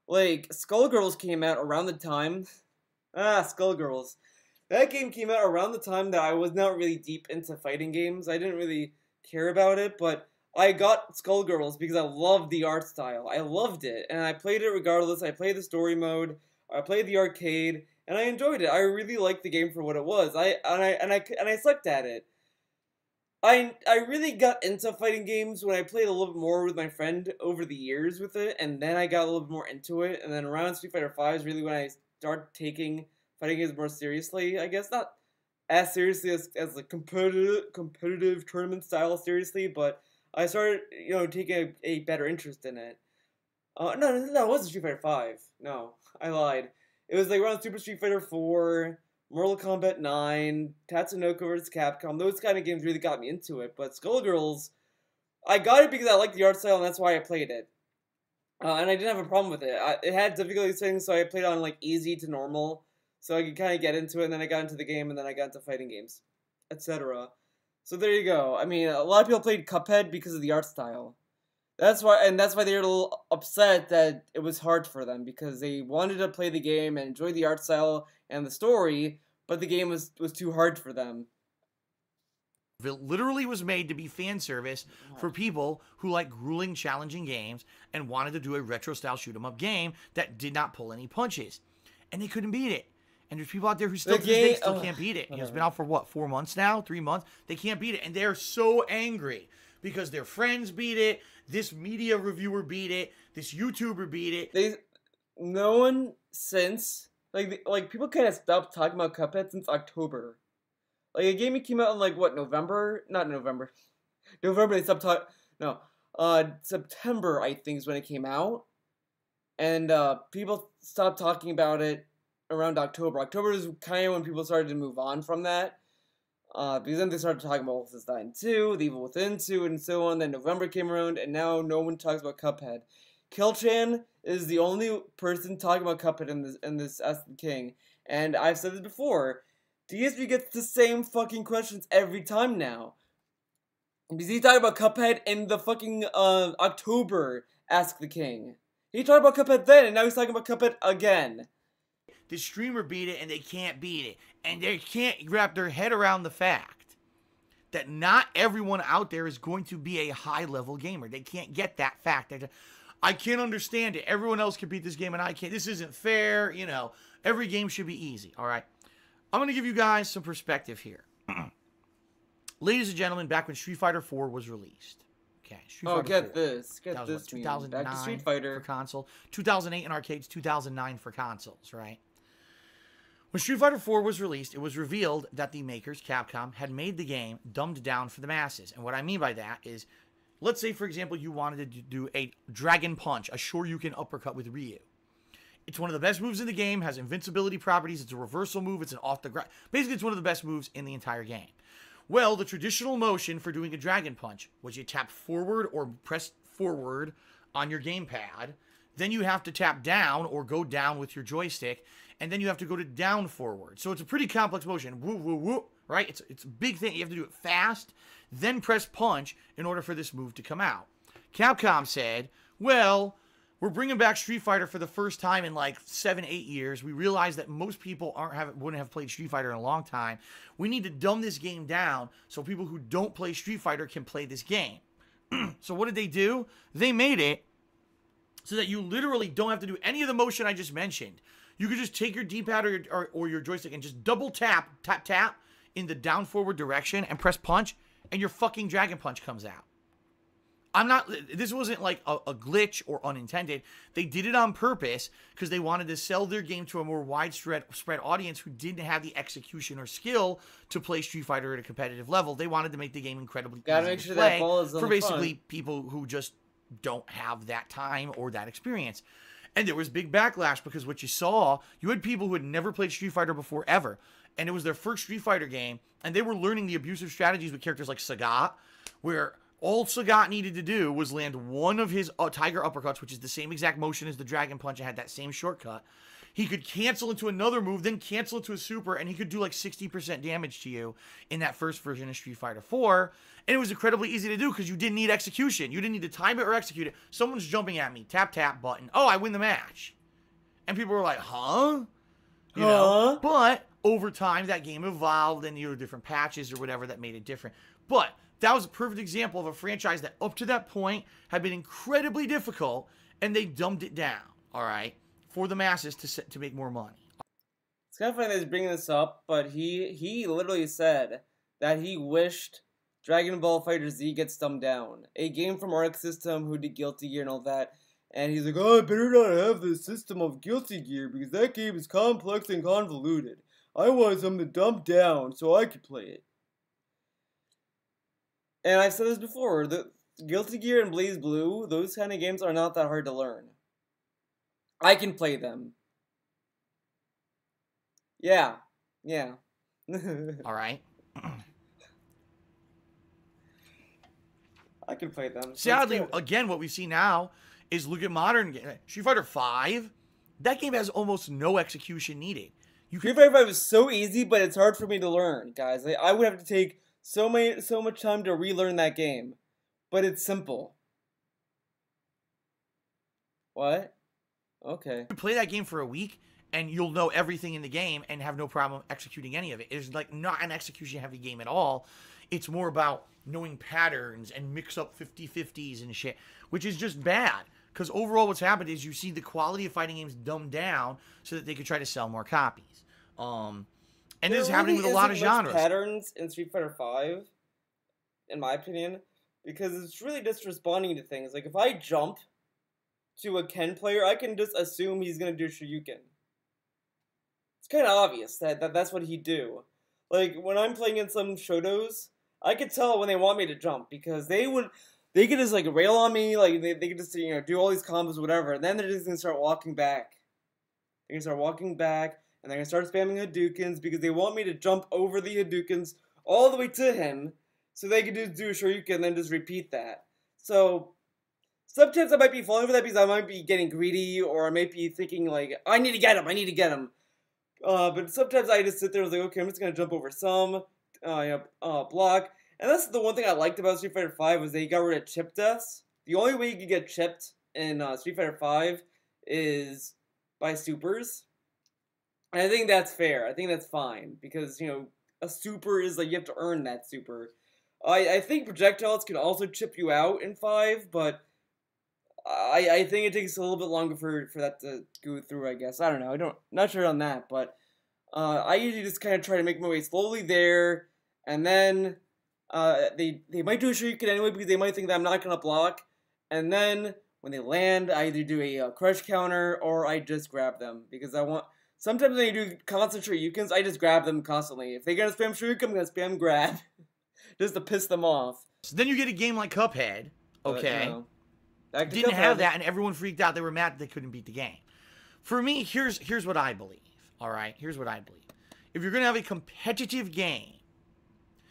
Skullgirls came out around the time... Skullgirls. That game came out around the time that I was not really deep into fighting games. I didn't really care about it, but I got Skullgirls because I loved the art style. I loved it, and I played it regardless. I played the story mode, I played the arcade, and I enjoyed it. I really liked the game for what it was. I sucked at it. I really got into fighting games when I played a little bit more with my friend over the years with it, and then I got a little bit more into it, and then around Street Fighter V is really when I started taking fighting games more seriously, I guess. Not as seriously as the competitive tournament style seriously, but I started, taking a better interest in it. No, it wasn't Street Fighter V. No, I lied. It was around Super Street Fighter 4, Mortal Kombat 9, Tatsunoko vs. Capcom. Those kind of games really got me into it. But Skullgirls, I got it because I liked the art style, and that's why I played it. And I didn't have a problem with it. It had difficulty settings, so I played on easy to normal, so I could kind of get into it. And then I got into the game, and then I got into fighting games, etc. So there you go. I mean, a lot of people played Cuphead because of the art style. That's why they were a little upset that it was hard for them, because they wanted to play the game and enjoy the art style and the story, but the game was too hard for them. It literally was made to be fan service for people who like grueling, challenging games and wanted to do a retro-style shoot-'em-up game that did not pull any punches. And they couldn't beat it. And there's people out there who still, to this day, still can't beat it. It's been out for, 4 months now? 3 months? They can't beat it. And they're so angry because their friends beat it, this media reviewer beat it, this YouTuber beat it. No one since... people kind of stopped talking about Cuphead since October. A game came out in, November? Not November. November they stopped talking... No. September, I think, is when it came out. And people stopped talking about it around October. October is kind of when people started to move on from that. Because then they started talking about Wolfenstein 2, The Evil Within 2, and so on. Then November came around, and now no one talks about Cuphead. Killchan is the only person talking about Cuphead in this Ask the King. And I've said this before. DSP gets the same fucking questions every time now. Because he talked about Cuphead in the fucking October Ask the King. He talked about Cuphead then, and now he's talking about Cuphead again. The streamer beat it, and they can't beat it. And they can't wrap their head around the fact that not everyone out there is going to be a high-level gamer. They can't get that fact. I can't understand it. Everyone else can beat this game, and I can't. This isn't fair. You know, every game should be easy, all right? I'm going to give you guys some perspective here. Ladies and gentlemen, back when Street Fighter 4 was released. Okay, Street Fighter 4. Get this. Get that this. Was 2009 back to Street Fighter. For console. 2008 in arcades, 2009 for consoles, right? When Street Fighter 4 was released, it was revealed that the makers, Capcom, had made the game dumbed down for the masses. And what I mean by that is, let's say, for example, you wanted to do a Dragon Punch, a Shoryuken uppercut with Ryu. It's one of the best moves in the game, has invincibility properties, it's a reversal move, it's an off-the-ground... Basically, it's one of the best moves in the entire game. Well, the traditional motion for doing a Dragon Punch was you tap forward or press forward on your gamepad, then you have to tap down or go down with your joystick, and then you have to go to down forward. So it's a pretty complex motion. Woo, woo, woo, right? It's a big thing. You have to do it fast, then press punch in order for this move to come out. Capcom said, well, we're bringing back Street Fighter for the first time in like 7-8 years. We realize that most people wouldn't have played Street Fighter in a long time. We need to dumb this game down so people who don't play Street Fighter can play this game. So what did they do? They made it so that you literally don't have to do any of the motion I just mentioned. You could just take your D-pad or your joystick and just double tap in the down forward direction and press punch, and your fucking Dragon Punch comes out. This wasn't like a glitch or unintended. They did it on purpose because they wanted to sell their game to a more widespread audience who didn't have the execution or skill to play Street Fighter at a competitive level. They wanted to make the game incredibly easy to play for basically people who just don't have that time or that experience. And there was big backlash because what you saw, you had people who had never played Street Fighter before ever, and it was their first Street Fighter game, and they were learning the abusive strategies with characters like Sagat, where all Sagat needed to do was land one of his Tiger Uppercuts, which is the same exact motion as the Dragon Punch and had that same shortcut. He could cancel into another move, then cancel into a super, and he could do like 60% damage to you in that first version of Street Fighter 4. And it was incredibly easy to do because you didn't need execution. You didn't need to time it or execute it. Someone's jumping at me. Tap, tap, button. Oh, I win the match. And people were like, huh? You know? But over time, that game evolved and there were different patches or whatever that made it different. But that was a perfect example of a franchise that up to that point had been incredibly difficult, and they dumbed it down, all right, for the masses to make more money. It's kind of funny that he's bringing this up, but he literally said that he wished Dragon Ball FighterZ gets dumbed down. A game from Arc System who did Guilty Gear and all that. And he's like, oh, I better not have the system of Guilty Gear because that game is complex and convoluted. I want something dumbed down so I could play it. And I've said this before, the Guilty Gear and BlazBlue, those kind of games are not that hard to learn. I can play them. Yeah. All right. I can play them. Sadly, again, what we see now is look at modern games. Street Fighter 5, that game has almost no execution needed. Street Fighter 5 is so easy, but it's hard for me to learn, guys. I would have to take so much time to relearn that game. But it's simple. What? Okay. You play that game for a week, and you'll know everything in the game and have no problem executing any of it. It's like not an execution-heavy game at all. It's more about knowing patterns and mix up 50-50s and shit, which is just bad. Because overall what's happened is you see the quality of fighting games dumbed down so that they could try to sell more copies. And this is happening with a lot of genres. Patterns in Street Fighter 5, in my opinion, because it's really just responding to things. Like, if I jump to a Ken player, I can just assume he's going to do Shoryuken. It's kind of obvious that that's what he'd do. Like, when I'm playing in some Shotos, I could tell when they want me to jump, because they they could just like rail on me, like they could just do all these combos, whatever. And then they're just gonna start walking back. They're gonna start walking back, and they're gonna start spamming Hadoukens because they want me to jump over the Hadoukens all the way to him, so they can just do a Shoryuken and then just repeat that. So sometimes I might be falling for that because I might be getting greedy, or I might be thinking like, I need to get him. But sometimes I just sit there and like, okay, I'm just gonna jump over some, block. And that's the one thing I liked about Street Fighter V was they got rid of chip deaths. The only way you can get chipped in Street Fighter V is by supers. And I think that's fair. I think that's fine. Because, a super is like you have to earn that super. I think projectiles can also chip you out in 5, but I think it takes a little bit longer for that to go through, I guess. I don't know. Not sure on that, but I usually just kind of try to make my way slowly there, and then they might do a Shoryuken anyway because they might think that I'm not going to block, and then when they land, I either do a crush counter or I just grab them because I want. Sometimes when you do constant Shoryukens, I just grab them constantly. If they're going to spam Shoryuken, I'm going to spam grab just to piss them off. So then you get a game like Cuphead, okay? Didn't Cuphead. Have that, and everyone freaked out. They were mad that they couldn't beat the game. For me, here's what I believe. All right, here's what I believe. If you're gonna have a competitive game,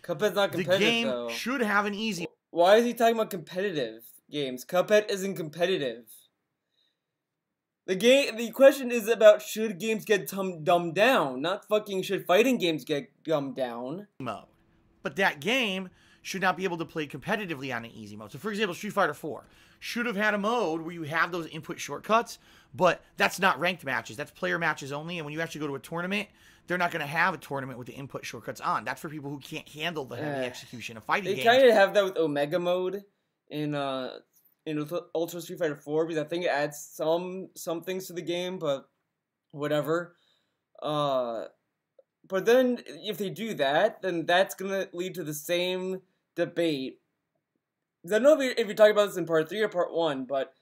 Cuphead's not competitive. The game though. Should have an easy. Why is he talking about competitive games? Cuphead isn't competitive. The question is about should games get dumbed down, not fucking should fighting games get dumbed down. Mode, but that game should not be able to play competitively on an easy mode. So, for example, Street Fighter 4 should have had a mode where you have those input shortcuts, but that's not ranked matches. That's player matches only, and when you actually go to a tournament, they're not going to have a tournament with the input shortcuts on. That's for people who can't handle the heavy execution of fighting games. They kind of have that with Omega mode in Ultra Street Fighter 4, because I think it adds some things to the game, but whatever. But then, if they do that, then that's going to lead to the same debate. I don't know if you're talking about this in part 3 or part 1, but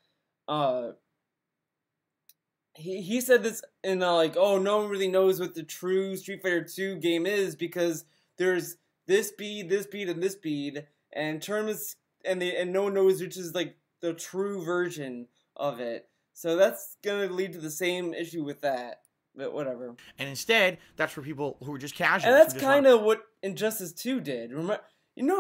he said this in oh, no one really knows what the true Street Fighter 2 game is because there's this speed, and this speed, and tournaments, and no one knows which is like the true version of it. So that's gonna lead to the same issue with that. But whatever. And instead, that's for people who are just casual. And that's kind of what Injustice 2 did. Remember,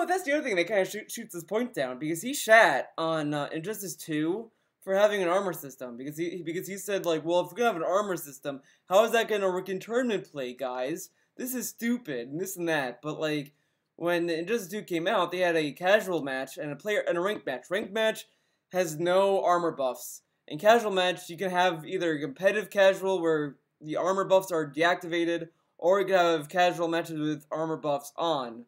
that's the other thing that kind of shoots this point down, because he shat on Injustice 2 for having an armor system, because he said like, well, if we're gonna have an armor system, how is that gonna work in tournament play, guys? This is stupid and this and that. But like when Injustice 2 came out, they had a casual match and a ranked match. Ranked match has no armor buffs. In casual match, you can have either a competitive casual where the armor buffs are deactivated, or you can have casual matches with armor buffs on.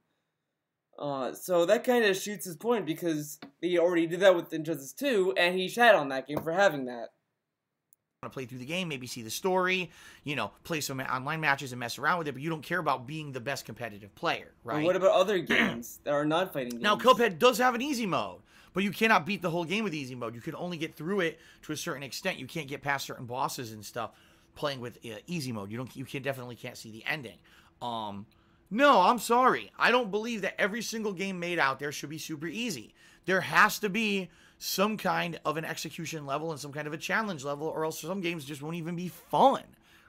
So that kind of shoots his point, because he already did that with Injustice 2, and he shat on that game for having that. Want to play through the game, maybe see the story, play some online matches and mess around with it, but you don't care about being the best competitive player, right? And what about other games that are not fighting games? Now, Cuphead does have an easy mode, but you cannot beat the whole game with easy mode. You can only get through it to a certain extent. You can't get past certain bosses and stuff playing with easy mode. You definitely can't see the ending. No, I'm sorry. I don't believe that every single game made out there should be super easy. There has to be some kind of an execution level and some kind of a challenge level, or else some games just won't even be fun,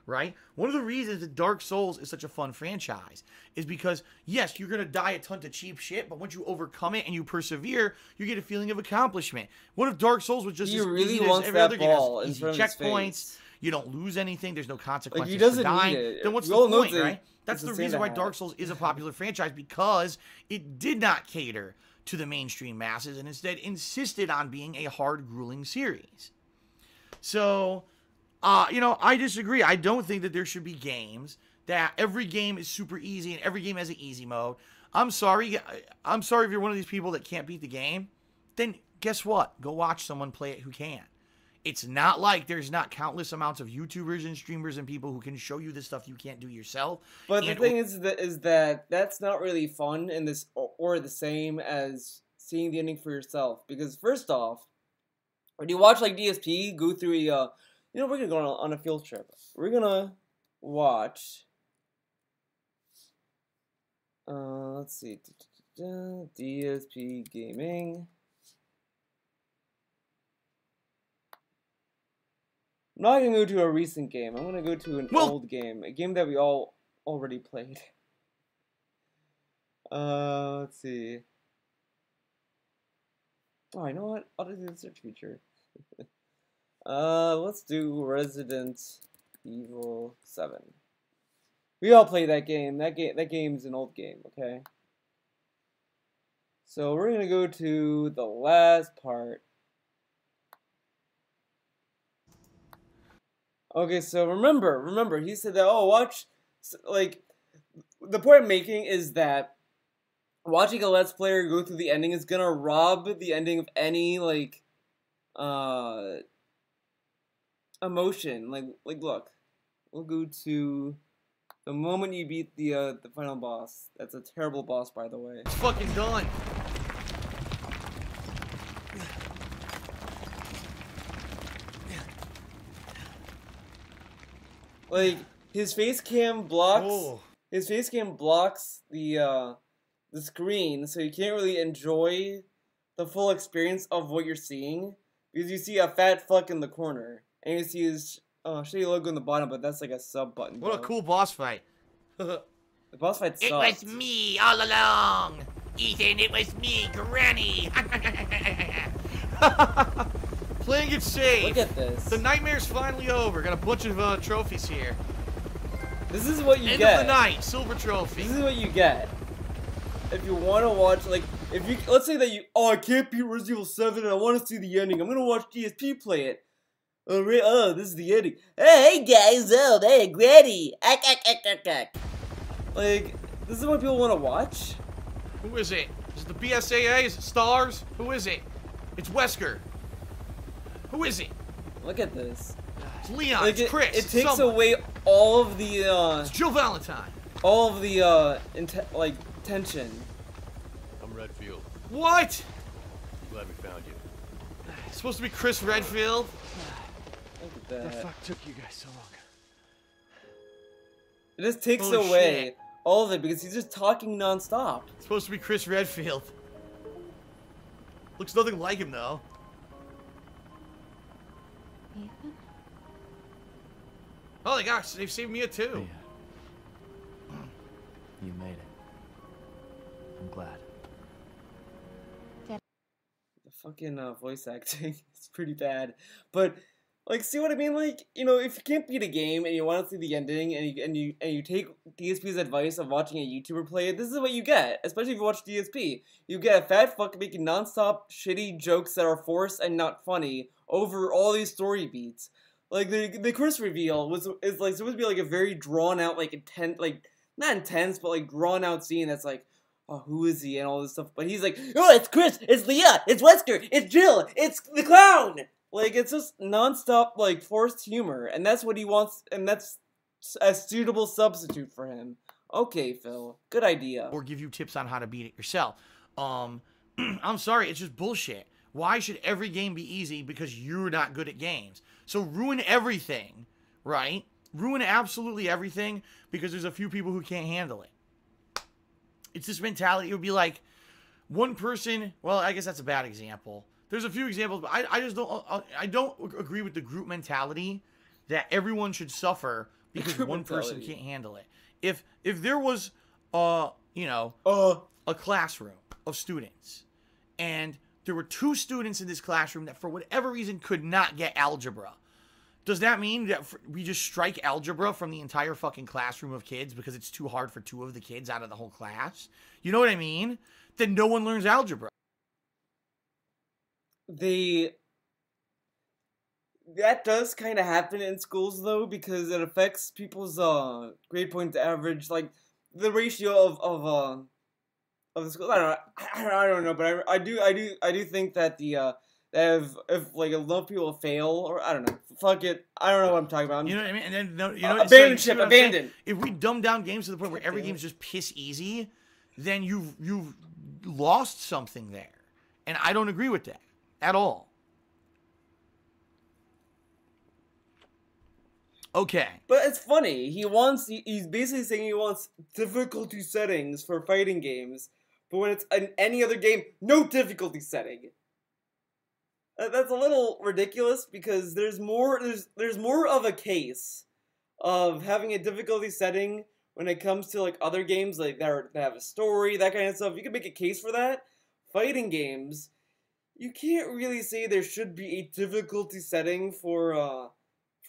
right? One of the reasons that Dark Souls is such a fun franchise is because, yes, you're going to die a ton to cheap shit, but once you overcome it and you persevere, you get a feeling of accomplishment. What if Dark Souls was just as easy as every other game? Easy checkpoints, you don't lose anything, there's no consequences for dying. Then what's the point, right? That's the reason why Dark Souls is a popular franchise, because it did not cater to the mainstream masses and instead insisted on being a hard, grueling series. So, I disagree. I don't think that there should be games that every game is super easy and every game has an easy mode. I'm sorry if you're one of these people that can't beat the game. Then guess what? Go watch someone play it who can. It's not like there's not countless amounts of YouTubers and streamers and people who can show you the stuff you can't do yourself. But the thing is that that's not really fun in this, or the same as seeing the ending for yourself. Because first off, when you watch like DSP go through we're gonna go on a field trip. We're gonna watch. Let's see, DSP Gaming. I'm not gonna go to a recent game. I'm gonna go to an old game, a game that we all already played. Let's see. Oh, you know what? I'll do the search feature. Let's do Resident Evil 7. We all played that game. That game's an old game, okay? So we're gonna go to the last part. Okay, so remember, he said that, oh, watch, like, the point I'm making is that watching a Let's Player go through the ending is gonna rob the ending of any, like, emotion. Like, look, we'll go to the moment you beat the final boss. That's a terrible boss, by the way. It's fucking done. Like, his face cam blocks. His face cam blocks the screen, so you can't really enjoy the full experience of what you're seeing because you see a fat fuck in the corner and you see his shitty logo in the bottom, but that's like a sub button. What a cool boss fight! The boss fight sucked. It was me all along, Ethan. It was me, Granny. Playing it safe. Look at this. The nightmare's finally over. Got a bunch of trophies here. This is what you get. End of the night, silver trophy. This is what you get. If you want to watch, like, if you, let's say that you, oh, I can't beat Resident Evil 7 and I want to see the ending. I'm going to watch DSP play it. Oh, this is the ending. Hey, guys, oh, hey, Granny. Like, this is what people want to watch? Who is it? Is it the BSAA? Is it Stars? Who is it? It's Wesker. Who is it? Look at this. It's Leon. Like, it's Chris. It takes away all of the, It's Jill Valentine. All of the, tension. I'm Redfield. What? Glad we found you. It's supposed to be Chris Redfield. Look at that. The fuck took you guys so long? It just takes away all of it because he's just talking nonstop. It's supposed to be Chris Redfield. Looks nothing like him though. Ethan? Oh, they've saved Mia too. Yeah. You made it. I'm glad. The fucking voice acting is pretty bad, but like, see what I mean? Like, you know, if you can't beat a game and you want to see the ending, and you take DSP's advice of watching a YouTuber play it, this is what you get. Especially if you watch DSP, you get a fat fuck making nonstop shitty jokes that are forced and not funny over all these story beats. Like the Chris reveal is like supposed to be like a very drawn out, like intense, like not intense, but like drawn out scene that's like, oh, who is he and all this stuff. But he's like, oh, it's Chris, it's Leah, it's Wesker, it's Jill, it's the clown. Like, it's just nonstop, like, forced humor, and that's what he wants, and that's a suitable substitute for him. Okay, Phil, good idea. Or give you tips on how to beat it yourself. I'm sorry, it's just bullshit. Why should every game be easy because you're not good at games? So ruin everything, right? Ruin absolutely everything because there's a few people who can't handle it. It's this mentality. It would be like one person, well, I guess that's a bad example. There's a few examples, but I just don't. I don't agree with the group mentality that everyone should suffer because one person can't handle it. If there was, a classroom of students, and there were 2 students in this classroom that for whatever reason could not get algebra, does that mean that we just strike algebra from the entire fucking classroom of kids because it's too hard for 2 of the kids out of the whole class? You know what I mean? Then no one learns algebra. That does kind of happen in schools though, because it affects people's grade point average, like the ratio of the school. I don't know, but I do think that the if like enough people fail, or I don't know, fuck it, I don't know what I'm talking about. You know what I mean? And then abandon ship, abandon. If we dumb down games to the point where every game's just piss easy, then you've lost something there, and I don't agree with that at all. Okay. But it's funny. He's basically saying he wants difficulty settings for fighting games, but when it's in any other game, no difficulty setting. that's a little ridiculous because there's more of a case of having a difficulty setting when it comes to like other games like that have a story, that kind of stuff. You can make a case for that. Fighting games, you can't really say there should be a difficulty setting for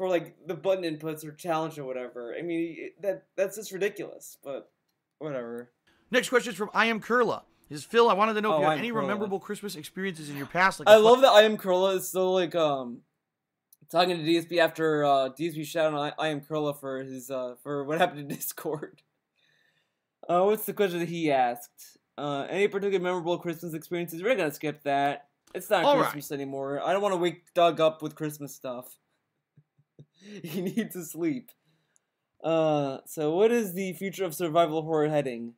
like the button inputs or challenge or whatever. I mean that's just ridiculous, but whatever. Next question is from I Am Curla. Is Phil, I wanted to know if you had any memorable Christmas experiences in your past. Like I love that I Am Curla is still like talking to DSP after DSP shouted on I Am Curla for his for what happened in Discord. What's the question that he asked? Any particular memorable Christmas experiences? We're gonna skip that. It's not Christmas anymore. I don't want to wake Doug up with Christmas stuff. He needs to sleep. So what is the future of survival horror heading?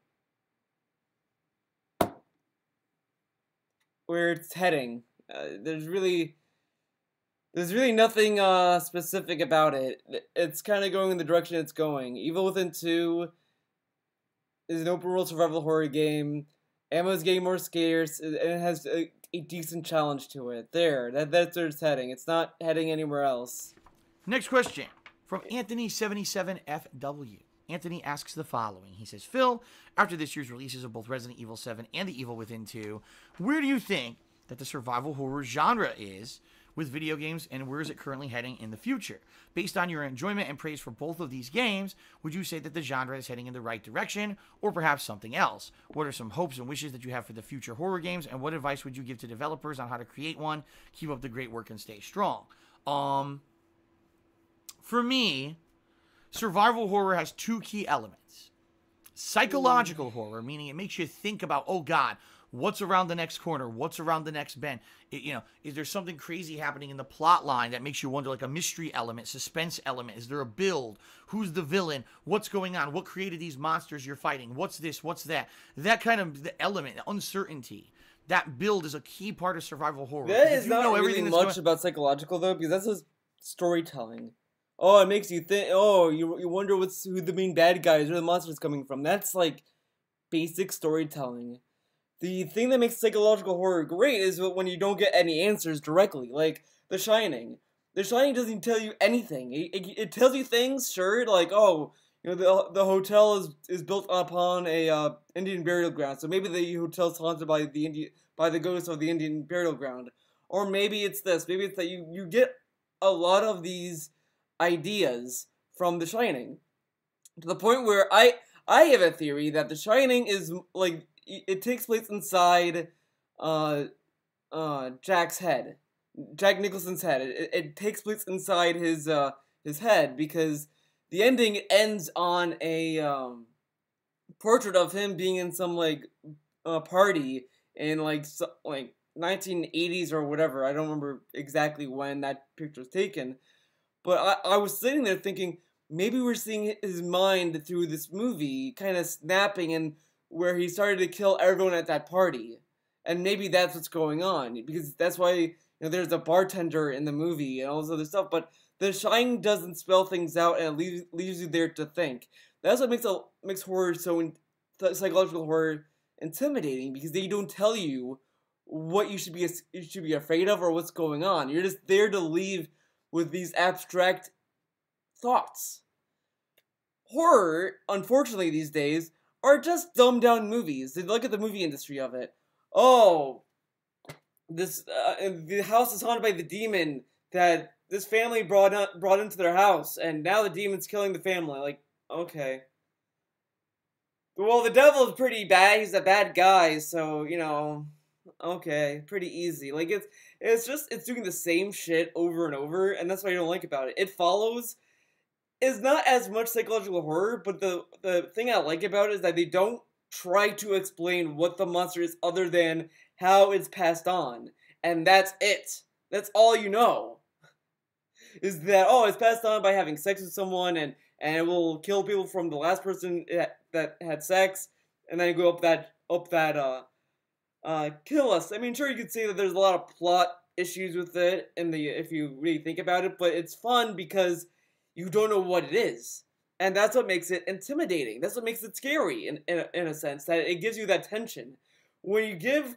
Where it's heading. There's really nothing specific about it. It's kind of going in the direction it's going. Evil Within 2 is an open world survival horror game. Ammo is getting more scarce, and it has a decent challenge to it. That's where it's heading. It's not heading anywhere else. Next question from Anthony77FW. Anthony asks the following. He says, Phil, after this year's releases of both Resident Evil 7 and The Evil Within 2, where do you think that the survival horror genre is with video games, and where is it currently heading in the future? Based on your enjoyment and praise for both of these games, would you say that the genre is heading in the right direction, or perhaps something else? What are some hopes and wishes that you have for the future horror games, and what advice would you give to developers on how to create one? Keep up the great work and stay strong. For me, survival horror has two key elements. Psychological horror, meaning it makes you think about, oh God, what's around the next corner? What's around the next bend? Is there something crazy happening in the plot line that makes you wonder, like a mystery element, suspense element? Is there a build? Who's the villain? What's going on? What created these monsters you're fighting? What's this? What's that? That kind of the element, uncertainty. That build is a key part of survival horror. That is not really much about psychological, though, because that's just storytelling. Oh, it makes you think. Oh, you wonder who the main bad guys or the monsters coming from. That's like basic storytelling. The thing that makes psychological horror great is when you don't get any answers directly, like The Shining. The Shining doesn't tell you anything. It tells you things, sure, like the hotel is built upon a Indian burial ground, so maybe the hotel's haunted by the ghost of the Indian burial ground, or maybe it's this. Maybe it's that you get a lot of these ideas from The Shining, to the point where I have a theory that The Shining is like it takes place inside Jack's head, Jack Nicholson's head. It takes place inside his head, because the ending ends on a portrait of him being in some party in like 1980s or whatever. I don't remember exactly when that picture was taken. But I was sitting there thinking, maybe we're seeing his mind through this movie kind of snapping, and where he started to kill everyone at that party. And maybe that's what's going on, because that's why there's a bartender in the movie and all this other stuff. But The Shining doesn't spell things out, and it leaves you there to think. That's what makes horror psychological horror intimidating, because they don't tell you what you should be afraid of or what's going on. You're just there to leave with these abstract thoughts. Horror, unfortunately these days, are just dumbed down movies. They look at the movie industry of it. Oh, the house is haunted by the demon that this family brought into their house, and now the demon's killing the family. Like, okay. Well, the devil is pretty bad. He's a bad guy, so okay, pretty easy. Like it's doing the same shit over and over, and that's what I don't like about it. It Follows is not as much psychological horror, but the thing I like about it is that they don't try to explain what the monster is other than how it's passed on, and that's it. That's all you know. Is that it's passed on by having sex with someone, and it will kill people from the last person that had sex, and then go up that kill us. I mean, sure, you could say that there's a lot of plot issues with it, if you really think about it, but it's fun because you don't know what it is, and that's what makes it intimidating. That's what makes it scary, in a sense, that it gives you that tension. When you give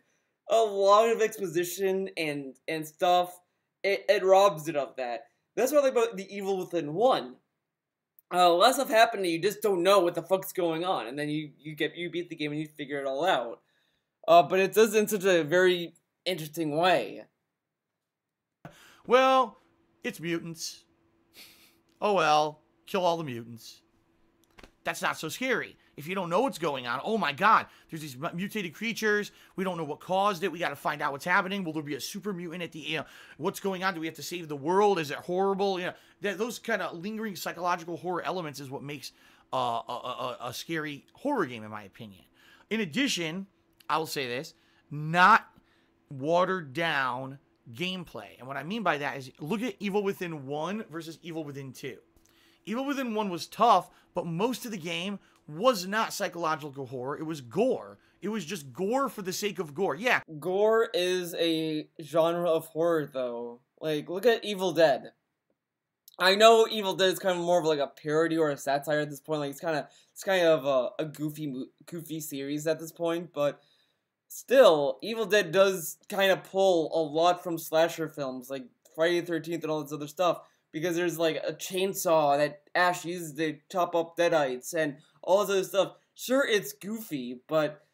a lot of exposition and stuff, it robs it of that. That's what I like about The Evil Within 1. A lot of stuff happened and you just don't know what the fuck's going on, and then you beat the game and you figure it all out. But it does it in such a very interesting way. Well, it's mutants. Oh well, kill all the mutants. That's not so scary. If you don't know what's going on, oh my god, there's these mutated creatures. We don't know what caused it. We got to find out what's happening. Will there be a super mutant at the end? What's going on? Do we have to save the world? Is it horrible? You know, those kind of lingering psychological horror elements is what makes a scary horror game, in my opinion. In addition, I will say this, not watered down gameplay. And what I mean by that is look at Evil Within 1 versus Evil Within 2. Evil Within 1 was tough, but most of the game was not psychological horror. It was gore. It was just gore for the sake of gore. Yeah. Gore is a genre of horror, though. Like, look at Evil Dead. I know Evil Dead is kind of more of like a parody or a satire at this point. Like, it's kind of a goofy series at this point, but still, Evil Dead does kind of pull a lot from slasher films, like Friday the 13th and all this other stuff, because there's like a chainsaw that Ash uses to chop up deadites and all this other stuff. Sure, it's goofy, but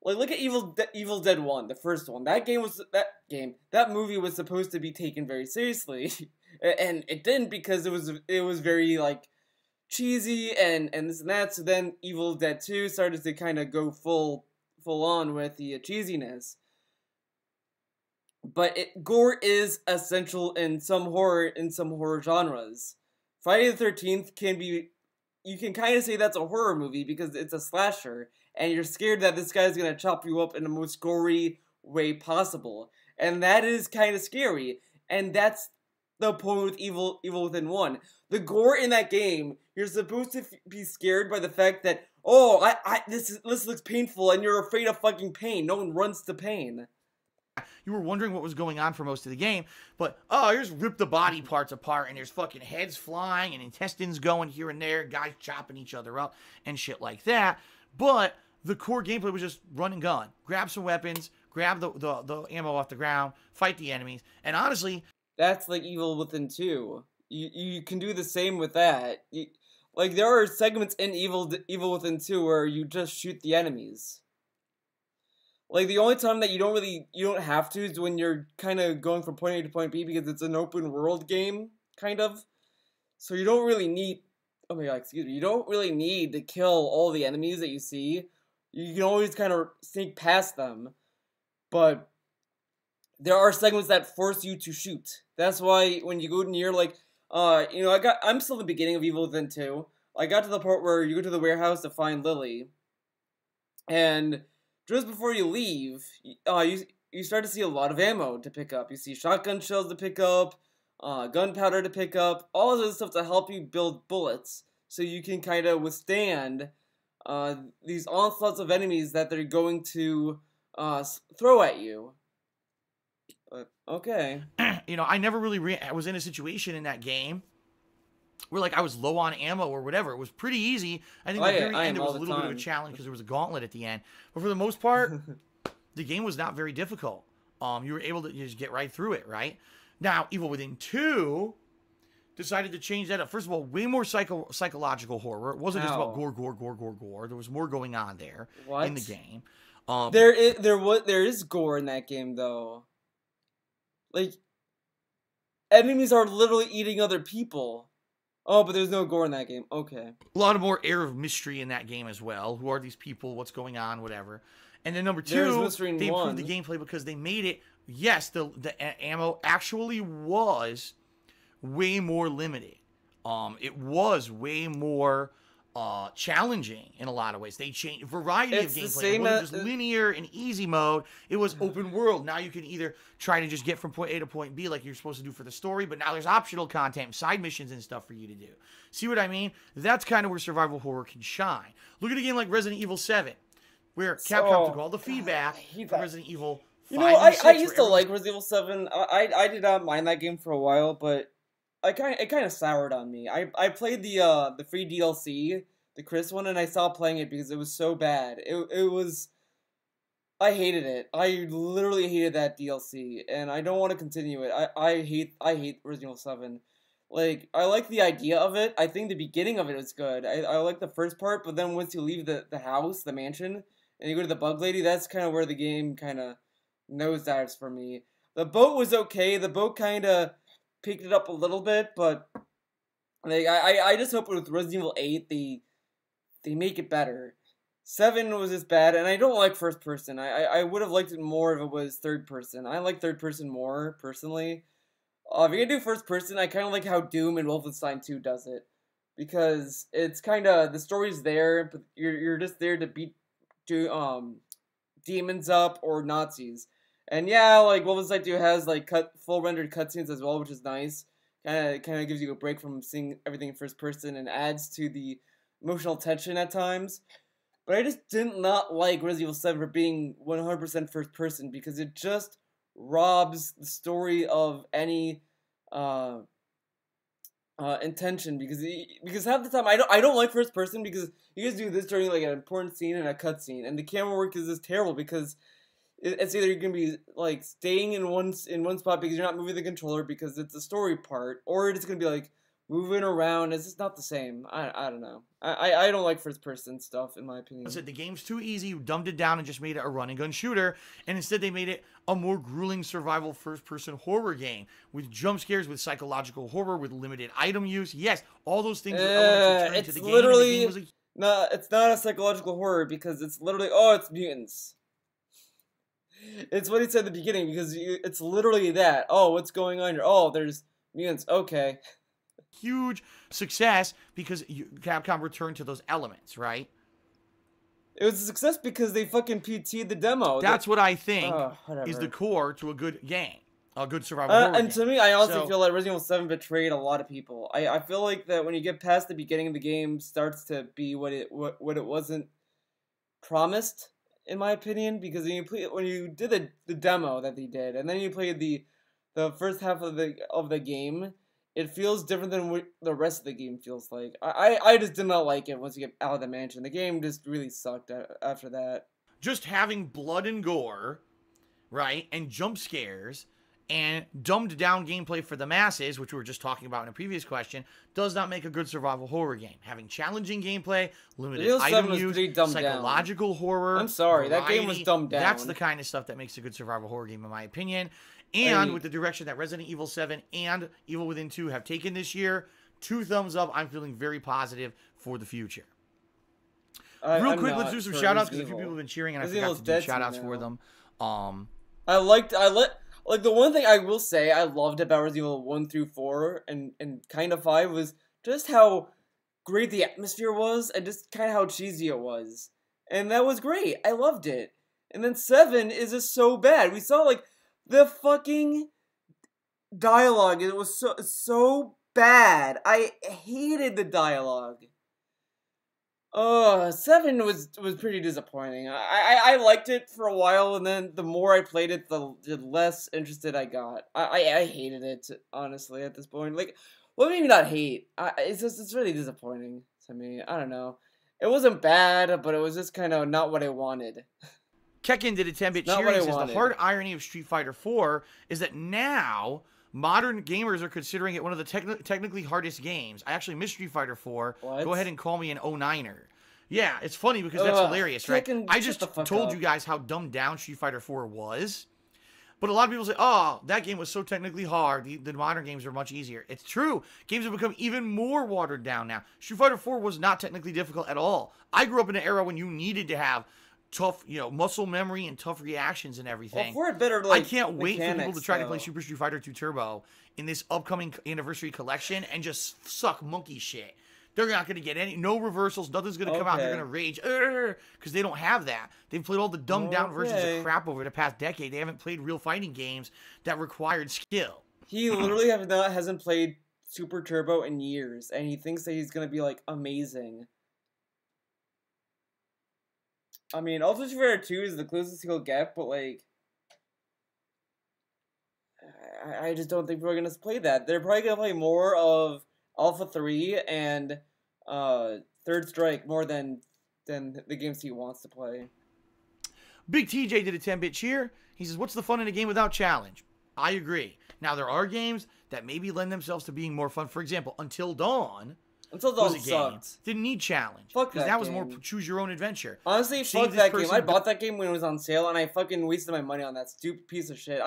like look at Evil Dead 1, the first one. That movie was supposed to be taken very seriously, and it didn't because it was very like cheesy and this and that. So then Evil Dead 2 started to kind of go full on with the cheesiness. But gore is essential in some horror genres. Friday the 13th you can kind of say that's a horror movie because it's a slasher, and you're scared that this guy's gonna chop you up in the most gory way possible. And that is kind of scary, and that's the point with Evil Within 1. The gore in that game, you're supposed to be scared by the fact that, oh, this looks painful, and you're afraid of fucking pain. No one runs to pain. You were wondering what was going on for most of the game, but oh, here's rip the body parts apart, and there's fucking heads flying and intestines going here and there, guys chopping each other up and shit like that. But the core gameplay was just run and gun, grab some weapons, grab the ammo off the ground, fight the enemies, and honestly, that's like Evil Within 2. You can do the same with that. Like there are segments in Evil Within 2 where you just shoot the enemies. Like, the only time that you don't have to is when you're kind of going from point A to point B because it's an open world game, kind of. So you don't really need, oh my god, excuse me, you don't really need to kill all the enemies that you see. You can always kind of sneak past them. But there are segments that force you to shoot. That's why when you go near, like, I'm still in the beginning of Evil Within 2. I got to the part where you go to the warehouse to find Lily. And just before you leave, you start to see a lot of ammo to pick up. You see shotgun shells to pick up, gunpowder to pick up, all of this stuff to help you build bullets, so you can kind of withstand these onslaughts of enemies that they're going to throw at you. But, okay. I never really I was in a situation in that game where like I was low on ammo or whatever. It was pretty easy. I think at the very end it was a little bit of a challenge because there was a gauntlet at the end. But for the most part, the game was not very difficult. You were able to just get right through it, right? Now, Evil Within 2 decided to change that up. First of all, way more psychological horror. It wasn't just about gore. There was more going on there in the game. There is gore in that game though. Like, enemies are literally eating other people. Oh, but there's no gore in that game. Okay. A lot of more air of mystery in that game as well. Who are these people? What's going on? Whatever. And then number 2, they improved the gameplay because they made it, yes, the ammo actually was way more limited. It was way more challenging in a lot of ways. They changed variety of gameplay. It wasn't just linear and easy mode. It was open world. Now you can either try to just get from point A to point B like you're supposed to do for the story, but now there's optional content, side missions and stuff for you to do. See what I mean? That's kind of where survival horror can shine. Look at a game like Resident Evil 7, where Capcom took all the feedback from Resident Evil 5 and 6. I used to like Resident Evil 7. I did not mind that game for a while, but it kind of soured on me. I played the free DLC, the Chris one, and I stopped playing it because it was so bad. It was I hated it. I literally hated that DLC, and I don't want to continue it. I hate Resident Evil 7. Like, I like the idea of it. I think the beginning of it was good. I like the first part, but then once you leave the house, the mansion, and you go to the bug lady, that's kind of where the game kind of nosedives for me. The boat was okay. The boat kind of picked it up a little bit, but like I just hope with Resident Evil 8 they make it better. 7 was just bad, and I don't like first person. I would have liked it more if it was third person. I like third person more, personally. If you're gonna do first person, I kind of like how Doom and Wolfenstein 2 does it. Because it's kind of, the story's there, but you're just there to beat demons up or Nazis. And yeah, like, Wolfenstein 2 has, like, full rendered cutscenes as well, which is nice. Kind of gives you a break from seeing everything in first person and adds to the emotional tension at times. But I just did not like Resident Evil 7 for being 100% first person because it just robs the story of any intention because half the time I don't like first person because you guys do this during like an important scene and a cutscene and the camera work is just terrible because it's either you're gonna be like staying in one spot because you're not moving the controller because it's a story part, or it's gonna be like moving around. It's just not the same. I don't know. I don't like first person stuff in my opinion. I said the game's too easy. You dumbed it down and just made it a run and gun shooter, and instead they made it a more grueling survival first person horror game with jump scares, with psychological horror, with limited item use. Yes, all those things. It's literally no. It's not a psychological horror because it's literally it's mutants. It's what he said at the beginning because it's literally that. Oh, what's going on here? Oh, there's mutants. Okay. Huge success because Capcom returned to those elements, right? It was a success because they fucking PT'd the demo. That's what I think is the core to a good game. A good survival horror and game. To me, I honestly feel like Resident Evil 7 betrayed a lot of people. I feel like that when you get past the beginning, the game starts to be what it wasn't promised, in my opinion, because when you did the demo that they did, and then you played the first half of the game, it feels different than what the rest of the game feels like. I just did not like it once you get out of the mansion. The game just really sucked after that. Just having blood and gore, right, and jump scares, and dumbed down gameplay for the masses, which we were just talking about in a previous question, does not make a good survival horror game. Having challenging gameplay, limited item use, psychological horror. I'm sorry, that game was dumbed down. That's the kind of stuff that makes a good survival horror game, in my opinion. And with the direction that Resident Evil 7 and Evil Within 2 have taken this year, 2 thumbs up. I'm feeling very positive for the future. Real quick, let's do some shout-outs because a few people have been cheering and I forgot to do shout-outs for them. Like, the one thing I will say I loved about Resident Evil 1 through 4 and kind of 5 was just how great the atmosphere was and just kind of how cheesy it was. And that was great. I loved it. And then 7 is just so bad. We saw, like, the fucking dialogue. It was so bad. I hated the dialogue. 7 was pretty disappointing. I liked it for a while, and then the more I played it, the less interested I got. I hated it, honestly, at this point. Like, well, maybe not hate. It's really disappointing to me. I don't know. It wasn't bad, but it was just kind of not what I wanted. Kekken did a 10-bit cheering and says the hard irony of Street Fighter 4 is that now modern gamers are considering it one of the technically hardest games. I actually missed Street Fighter 4. What? Go ahead and call me an 09er. Yeah, it's funny because that's hilarious, right? I just told you guys how dumbed down Street Fighter 4 was. But a lot of people say, oh, that game was so technically hard. The modern games are much easier. It's true. Games have become even more watered down now. Street Fighter 4 was not technically difficult at all. I grew up in an era when you needed to have tough, muscle memory and tough reactions and everything. Well, for better, like, I can't wait for people to try to play Super Street Fighter 2 Turbo in this upcoming anniversary collection and just suck monkey shit. They're not going to get no reversals. Nothing's going to come out. They're going to rage because they don't have that. They've played all the dumbed down versions of crap over the past decade. They haven't played real fighting games that required skill. He literally hasn't played Super Turbo in years, and he thinks that he's going to be, like, amazing. I mean, Ultra Street Fighter 2 is the closest he'll get, but, like, I just don't think people are going to play that. They're probably going to play more of Alpha 3 and Third Strike more than the games he wants to play. Big TJ did a 10-bit cheer. He says, what's the fun in a game without challenge? I agree. Now, there are games that maybe lend themselves to being more fun. For example, Until Dawn. Until Dawn sucked. Didn't need challenge. Fuck because that was game. more choose your own adventure. Honestly, fuck that game. I bought that game when it was on sale, and I fucking wasted my money on that stupid piece of shit.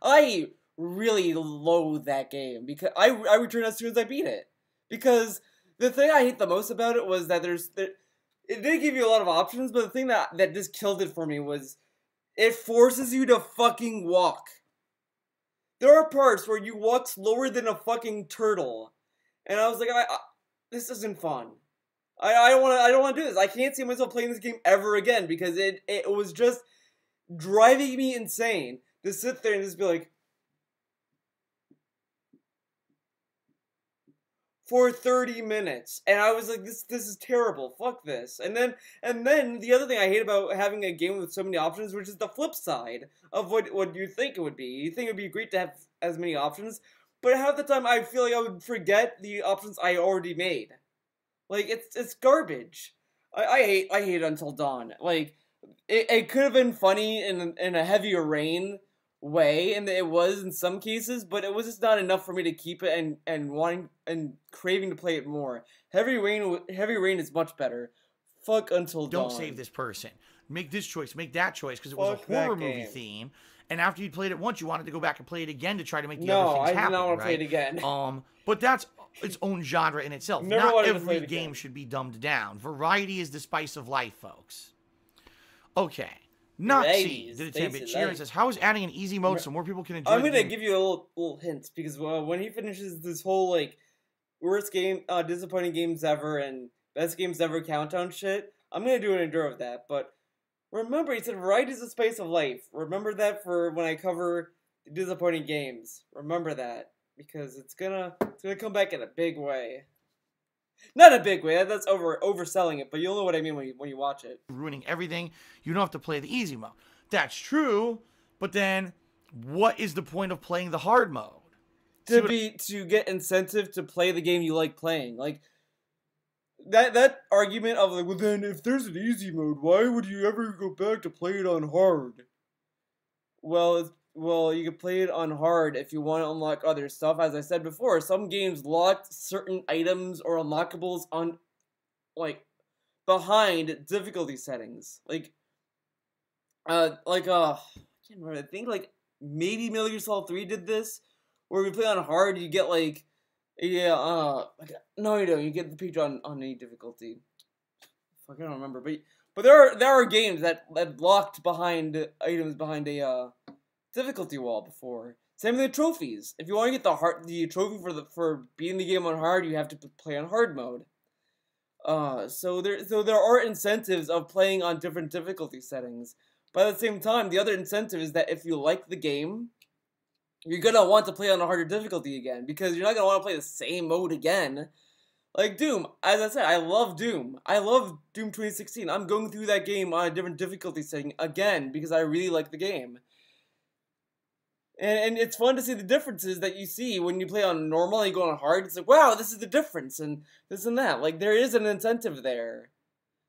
I really loathe that game because I returned as soon as I beat it. Because the thing I hate the most about it was that it did give you a lot of options, but the thing that just killed it for me was it forces you to fucking walk. There are parts where you walk slower than a fucking turtle, and I was like, this isn't fun. I don't want to do this. I can't see myself playing this game ever again because it was just driving me insane to sit there and just be like, for 30 minutes, and I was like, this is terrible. Fuck this. And then the other thing I hate about having a game with so many options, which is the flip side of what you think it would be. You think it would be great to have as many options, but half the time I feel like I would forget the options I already made. Like it's garbage. I hate Until Dawn. Like it could have been funny in a heavier rain way, and it was in some cases, but it was just not enough for me to keep it and wanting and craving to play it more. Heavy Rain is much better. Fuck Until Dawn. Don't save this person. Make this choice. Make that choice because it was a horror movie theme. And after you played it once, you wanted to go back and play it again to try to make the other things happen. No, I did not want to play it again. But that's its own genre in itself. Not every game should be dumbed down. Variety is the spice of life, folks. Okay. Nazi did a 10-bit cheer and says, how is adding an easy mode so more people can enjoy I'm going to give you a little hint, because when he finishes this whole, like, worst game, disappointing games ever and best games ever countdown shit, I'm going to do an endure of that, but remember, he said variety is the spice of life. Remember that for when I cover the disappointing games. Remember that, because it's gonna come back in a big way. Not a big way. That's overselling it, but you'll know what I mean when you watch it. Ruining everything. You don't have to play the easy mode. That's true, but then what is the point of playing the hard mode? To get incentive to play the game you like playing. Like that argument of like, well then if there's an easy mode, why would you ever go back to play it on hard? Well, you can play it on hard if you want to unlock other stuff. As I said before, some games lock certain items or unlockables on, like, behind difficulty settings. I can't remember. I think, like, maybe Metal Gear Solid 3 did this, where if you play on hard, you get, like, no, you don't. You get the picture on any difficulty. Fuck, I don't remember. But there are games that locked behind items behind a, difficulty wall before. Same with the trophies. If you want to get the trophy for beating the game on hard, you have to play on hard mode. So there are incentives of playing on different difficulty settings. But at the same time, the other incentive is that if you like the game, you're gonna want to play on a harder difficulty again, because you're not gonna want to play the same mode again. Like Doom, as I said, I love Doom. I love Doom 2016. I'm going through that game on a different difficulty setting again because I really like the game. And it's fun to see the differences that you see when you play on normal and you go on hard. It's like, wow, this is the difference, and this and that. Like, there is an incentive there.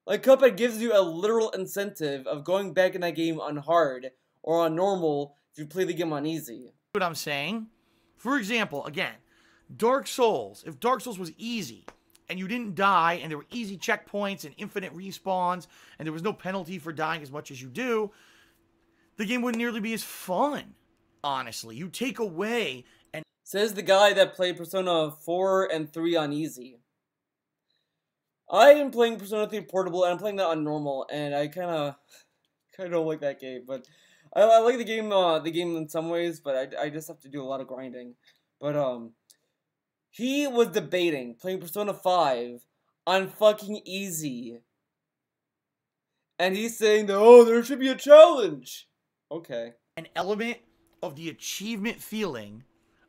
Like, Cuphead gives you a literal incentive of going back in that game on hard or on normal if you play the game on easy. What I'm saying? For example, again, Dark Souls. If Dark Souls was easy, and you didn't die, and there were easy checkpoints and infinite respawns, and there was no penalty for dying as much as you do, the game wouldn't nearly be as fun. Honestly, you take away and... Says the guy that played Persona 4 and 3 on easy. I am playing Persona 3 Portable, and I'm playing that on normal, and I kind of don't like that game, but I like the game in some ways, but I just have to do a lot of grinding. But, he was debating playing Persona 5 on fucking easy. And he's saying that, oh, there should be a challenge. Okay. An element of the achievement feeling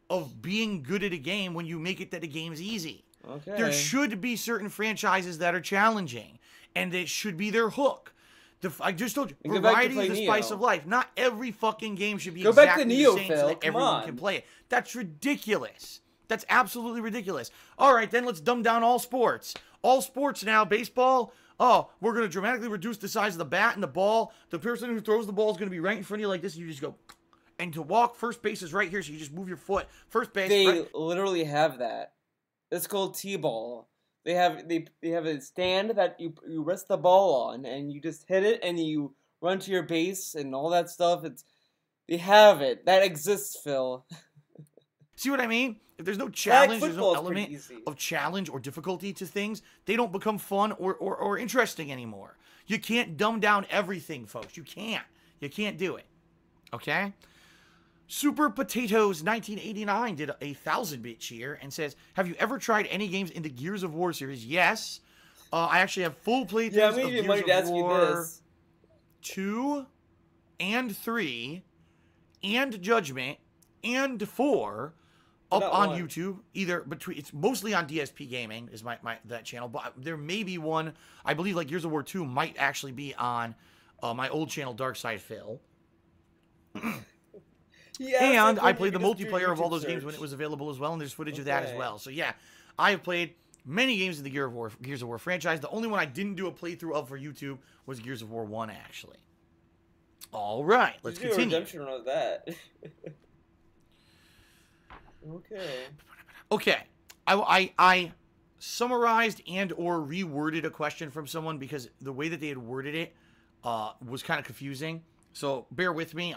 of being good at a game when you make it that a game's easy. Okay. There should be certain franchises that are challenging, and it should be their hook. I just told you, variety is the spice of life. Not every fucking game should be exactly the same so that everyone can play it. That's ridiculous. That's absolutely ridiculous. All right, then let's dumb down all sports. All sports now, baseball, oh, we're going to dramatically reduce the size of the bat and the ball. The person who throws the ball is going to be right in front of you like this, and you just go. And to walk, first base is right here, so you just move your foot. First base. They literally have that. It's called T-ball. They have a stand that you rest the ball on, and you just hit it, and you run to your base and all that stuff. They have it. That exists, Phil. See what I mean? If there's no challenge, there's no element of challenge or difficulty to things, they don't become fun or interesting anymore. You can't dumb down everything, folks. You can't. You can't do it. Okay? Super Potatoes 1989 did a 1,000-bit cheer and says, have you ever tried any games in the Gears of War series? Yes. I actually have full playthroughs of Gears of War 2 and 3 and Judgment and 4 up on YouTube. It's mostly on DSP Gaming is that channel, but there may be one. I believe like Gears of War 2 might actually be on my old channel Dark Side Phil. Yeah, and I played the multiplayer of all those games when it was available as well, and there's footage of that as well. So yeah, I have played many games in the Gears of War franchise. The only one I didn't do a playthrough of for YouTube was Gears of War 1, actually. All right, let's continue. Redemption on that. Okay. I summarized and or reworded a question from someone because the way that they had worded it was kind of confusing. So bear with me.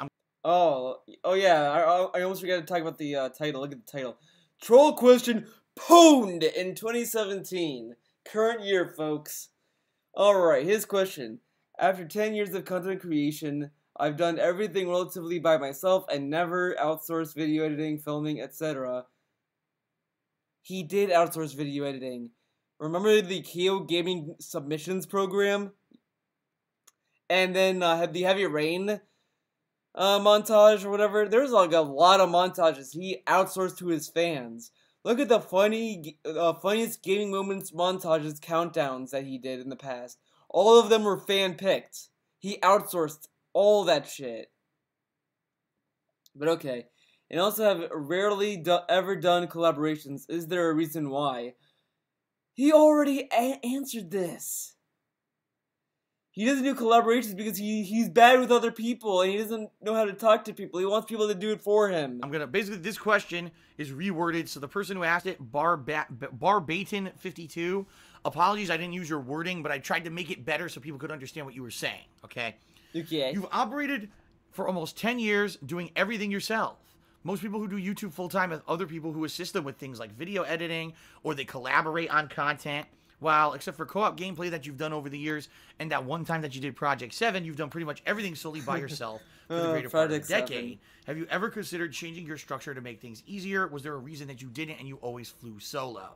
Oh yeah, I almost forgot to talk about the title. Look at the title. Troll question pwned in 2017. Current year, folks. Alright, his question. After 10 years of content creation, I've done everything relatively by myself and never outsourced video editing, filming, etc. He did outsource video editing. Remember the KO Gaming submissions program? And then had the Heavy Rain montage or whatever. There's like a lot of montages he outsourced to his fans. Look at the funniest gaming moments montages countdowns that he did in the past. All of them were fan picked. He outsourced all that shit. But okay. And also have rarely ever done collaborations. Is there a reason why? He already answered this. He doesn't do collaborations because he's bad with other people and he doesn't know how to talk to people. He wants people to do it for him. Basically, this question is reworded. So the person who asked it, Barbatin52, apologies, I didn't use your wording, but I tried to make it better so people could understand what you were saying, okay? Okay. You've operated for almost 10 years doing everything yourself. Most people who do YouTube full-time have other people who assist them with things like video editing or they collaborate on content. Well, except for co-op gameplay that you've done over the years, and that one time that you did Project 7, you've done pretty much everything solely by yourself for the greater part of the decade. Have you ever considered changing your structure to make things easier? Was there a reason that you didn't and you always flew solo?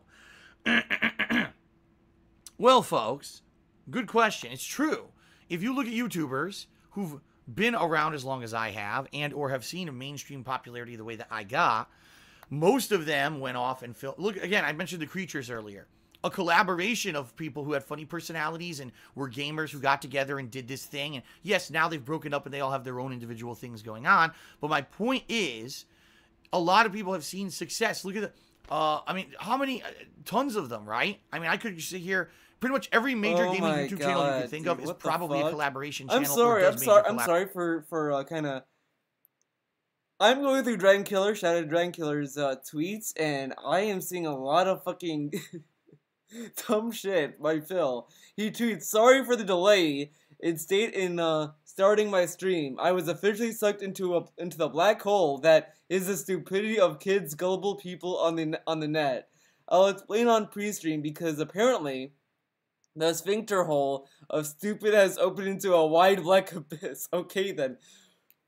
Well, folks, good question. It's true. If you look at YouTubers who've been around as long as I have and or have seen a mainstream popularity the way that I got, most of them went off and filmed. Look, again, I mentioned the Creatures earlier. A collaboration of people who had funny personalities and were gamers who got together and did this thing. And yes, now they've broken up and they all have their own individual things going on. But my point is, a lot of people have seen success. Look at the, I mean, how many, tons of them, right? I mean, I could sit here, pretty much every major gaming YouTube channel you can think of is probably a collaboration channel. I'm sorry for kind of, I'm going through Dragon Killer, Shadow Dragon Killer's tweets, and I am seeing a lot of fucking dumb shit by Phil. He tweets, sorry for the delay. It stayed in starting my stream. I was officially sucked into the black hole that is the stupidity of kids, gullible people on the net. I'll explain on pre-stream because apparently the sphincter hole of stupid has opened into a wide black abyss. Okay then.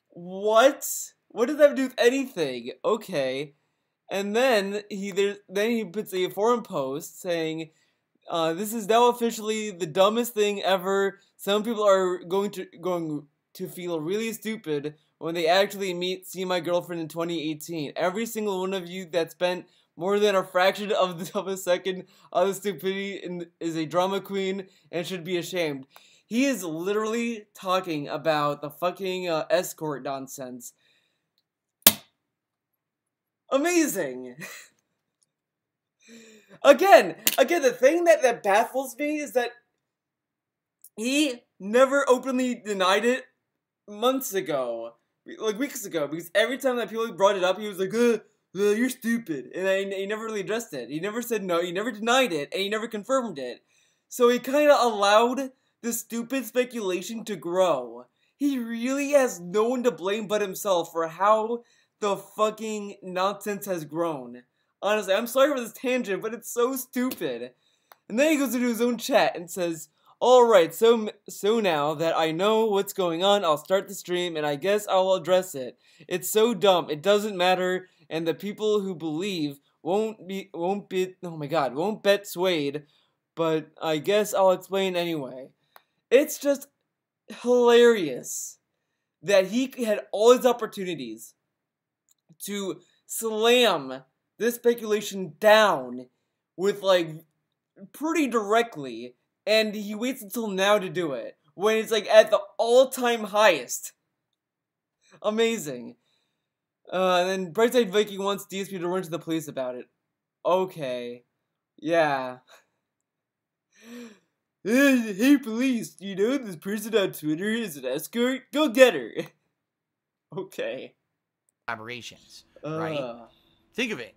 What? What does that have to do with anything? Okay. And then he puts a forum post saying, this is now officially the dumbest thing ever. Some people are going to feel really stupid when they actually see my girlfriend in 2018. Every single one of you that spent more than a fraction of a second of the stupidity is a drama queen and should be ashamed. He is literally talking about the fucking escort nonsense. Amazing! Again, the thing that baffles me is that he never openly denied it months ago, like weeks ago, because every time that people brought it up, he was like, you're stupid, and he never really addressed it. He never said no, he never denied it, and he never confirmed it. So he kind of allowed the stupid speculation to grow. He really has no one to blame but himself for how the fucking nonsense has grown. Honestly, I'm sorry for this tangent, but it's so stupid. And then he goes into his own chat and says, alright, so now that I know what's going on, I'll start the stream, and I guess I'll address it. It's so dumb, it doesn't matter, and the people who believe won't bet swayed, but I guess I'll explain anyway. It's just hilarious that he had all his opportunities to slam this speculation down with, like, pretty directly, and he waits until now to do it, when it's, like, at the all-time highest. Amazing. And then Brightside Viking wants DSP to run to the police about it. Okay. Yeah. Hey, police, you know this person on Twitter is an escort? Go get her. Okay. Collaborations, right? Think of it.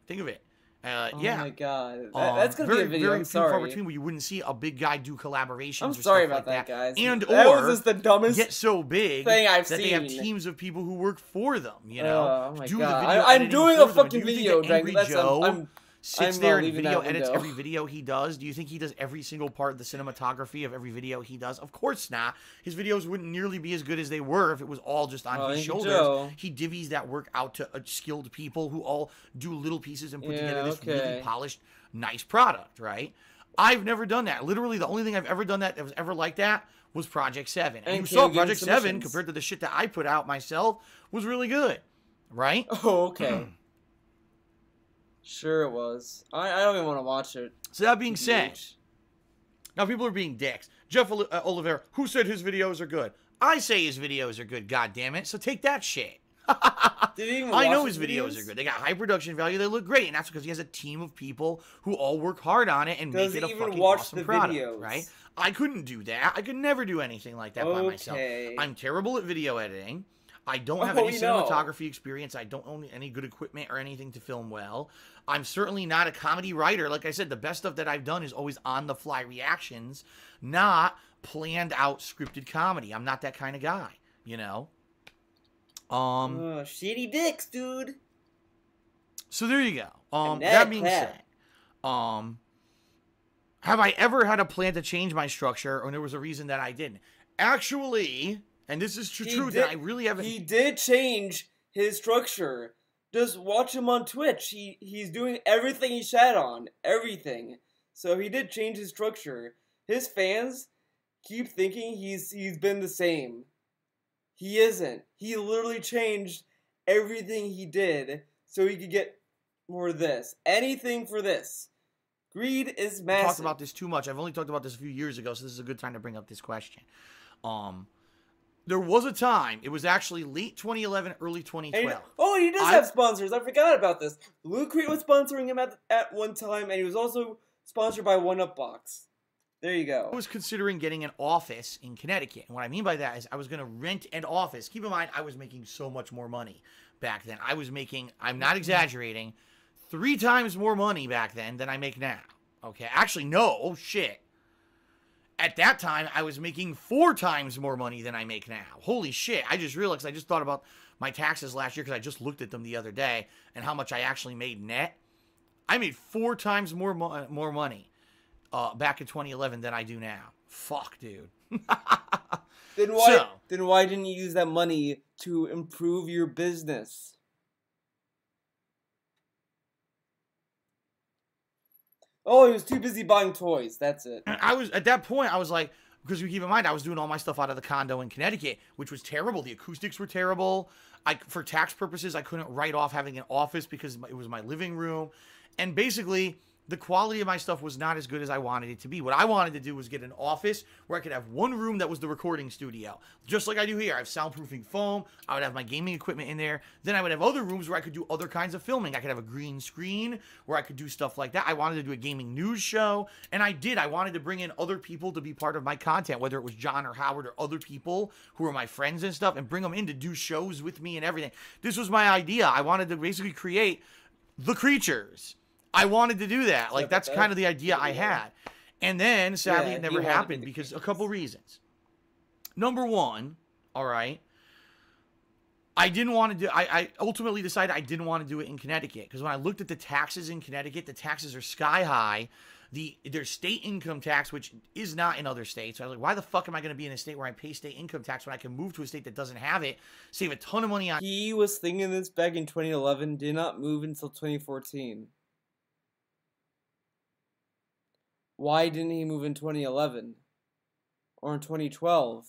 Oh yeah. my god. That's gonna be a video. Very few far between where you wouldn't see a big guy do collaborations. I'm sorry about that, guys. And that or was just the dumbest get so big thing I've that seen. they have teams of people who work for them, you know? Oh my do god. The video I'm doing a fucking do you video, think that Angry Drake. Joe sits there and video edits window. every video he does? Do you think he does every single part of the cinematography of every video he does? Of course not. His videos wouldn't nearly be as good as they were if it was all just on his shoulders. Joe. He divvies that work out to skilled people who all do little pieces and put together this really polished, nice product, right? I've never done that. Literally, the only thing I've ever done that was ever like that was Project 7. And you saw Project 7 compared to the shit that I put out myself was really good, right? Oh, okay. Sure it was. I don't even want to watch it. So that being said, now people are being dicks. Jeff Oliveira, who said his videos are good? I say his videos are good, goddammit, so take that shit. I know his videos are good. They got high production value. They look great, and that's because he has a team of people who all work hard on it and make it a fucking awesome product, right? I couldn't do that. I could never do anything like that by myself. I'm terrible at video editing. I don't have any cinematography experience. I don't own any good equipment or anything to film well. I'm certainly not a comedy writer. Like I said, the best stuff that I've done is always on-the-fly reactions, not planned-out scripted comedy. I'm not that kind of guy, you know? Shitty dicks, dude. So there you go. That being said, have I ever had a plan to change my structure, or there was a reason that I didn't? Actually, and this is true that I really haven't. He did change his structure. Just watch him on Twitch. He's doing everything he shat on. Everything. So he did change his structure. His fans keep thinking he's been the same. He isn't. He literally changed everything he did so he could get more of this. Anything for this. Greed is massive. I've talked about this too much. I've only talked about this a few years ago, so this is a good time to bring up this question. There was a time, it was actually late 2011, early 2012. He does have sponsors. I forgot about this. Loot Crate was sponsoring him at one time, and he was also sponsored by One Up Box. There you go. I was considering getting an office in Connecticut. And what I mean by that is I was going to rent an office. Keep in mind, I was making so much more money back then. I was making, I'm not exaggerating, 3 times more money back then than I make now. Okay, actually, no. Oh, shit. At that time, I was making 4 times more money than I make now. Holy shit. I just realized, I just thought about my taxes last year because I just looked at them the other day and how much I actually made net. I made 4 times more money back in 2011 than I do now. Fuck, dude. Then why didn't you use that money to improve your business? Oh, he was too busy buying toys. That's it. I was at that point. I was like, because you keep in mind, I was doing all my stuff out of the condo in Connecticut, which was terrible. The acoustics were terrible. For tax purposes, I couldn't write off having an office because it was my living room. And basically, the quality of my stuff was not as good as I wanted it to be. What I wanted to do was get an office where I could have one room that was the recording studio. Just like I do here. I have soundproofing foam. I would have my gaming equipment in there. Then I would have other rooms where I could do other kinds of filming. I could have a green screen where I could do stuff like that. I wanted to do a gaming news show. And I did. I wanted to bring in other people to be part of my content, whether it was John or Howard or other people who were my friends and stuff, and bring them in to do shows with me and everything. This was my idea. I wanted to basically create The Creatures. I wanted to do that. Like, that's kind of the idea I had. And then, sadly, it never happened because a couple reasons. Number one, all right, I didn't want to do, I ultimately decided I didn't want to do it in Connecticut. Because when I looked at the taxes in Connecticut, the taxes are sky high. There's state income tax, which is not in other states. So I was like, why the fuck am I going to be in a state where I pay state income tax when I can move to a state that doesn't have it, save a ton of money on... He was thinking this back in 2011, did not move until 2014. Why didn't he move in 2011 or in 2012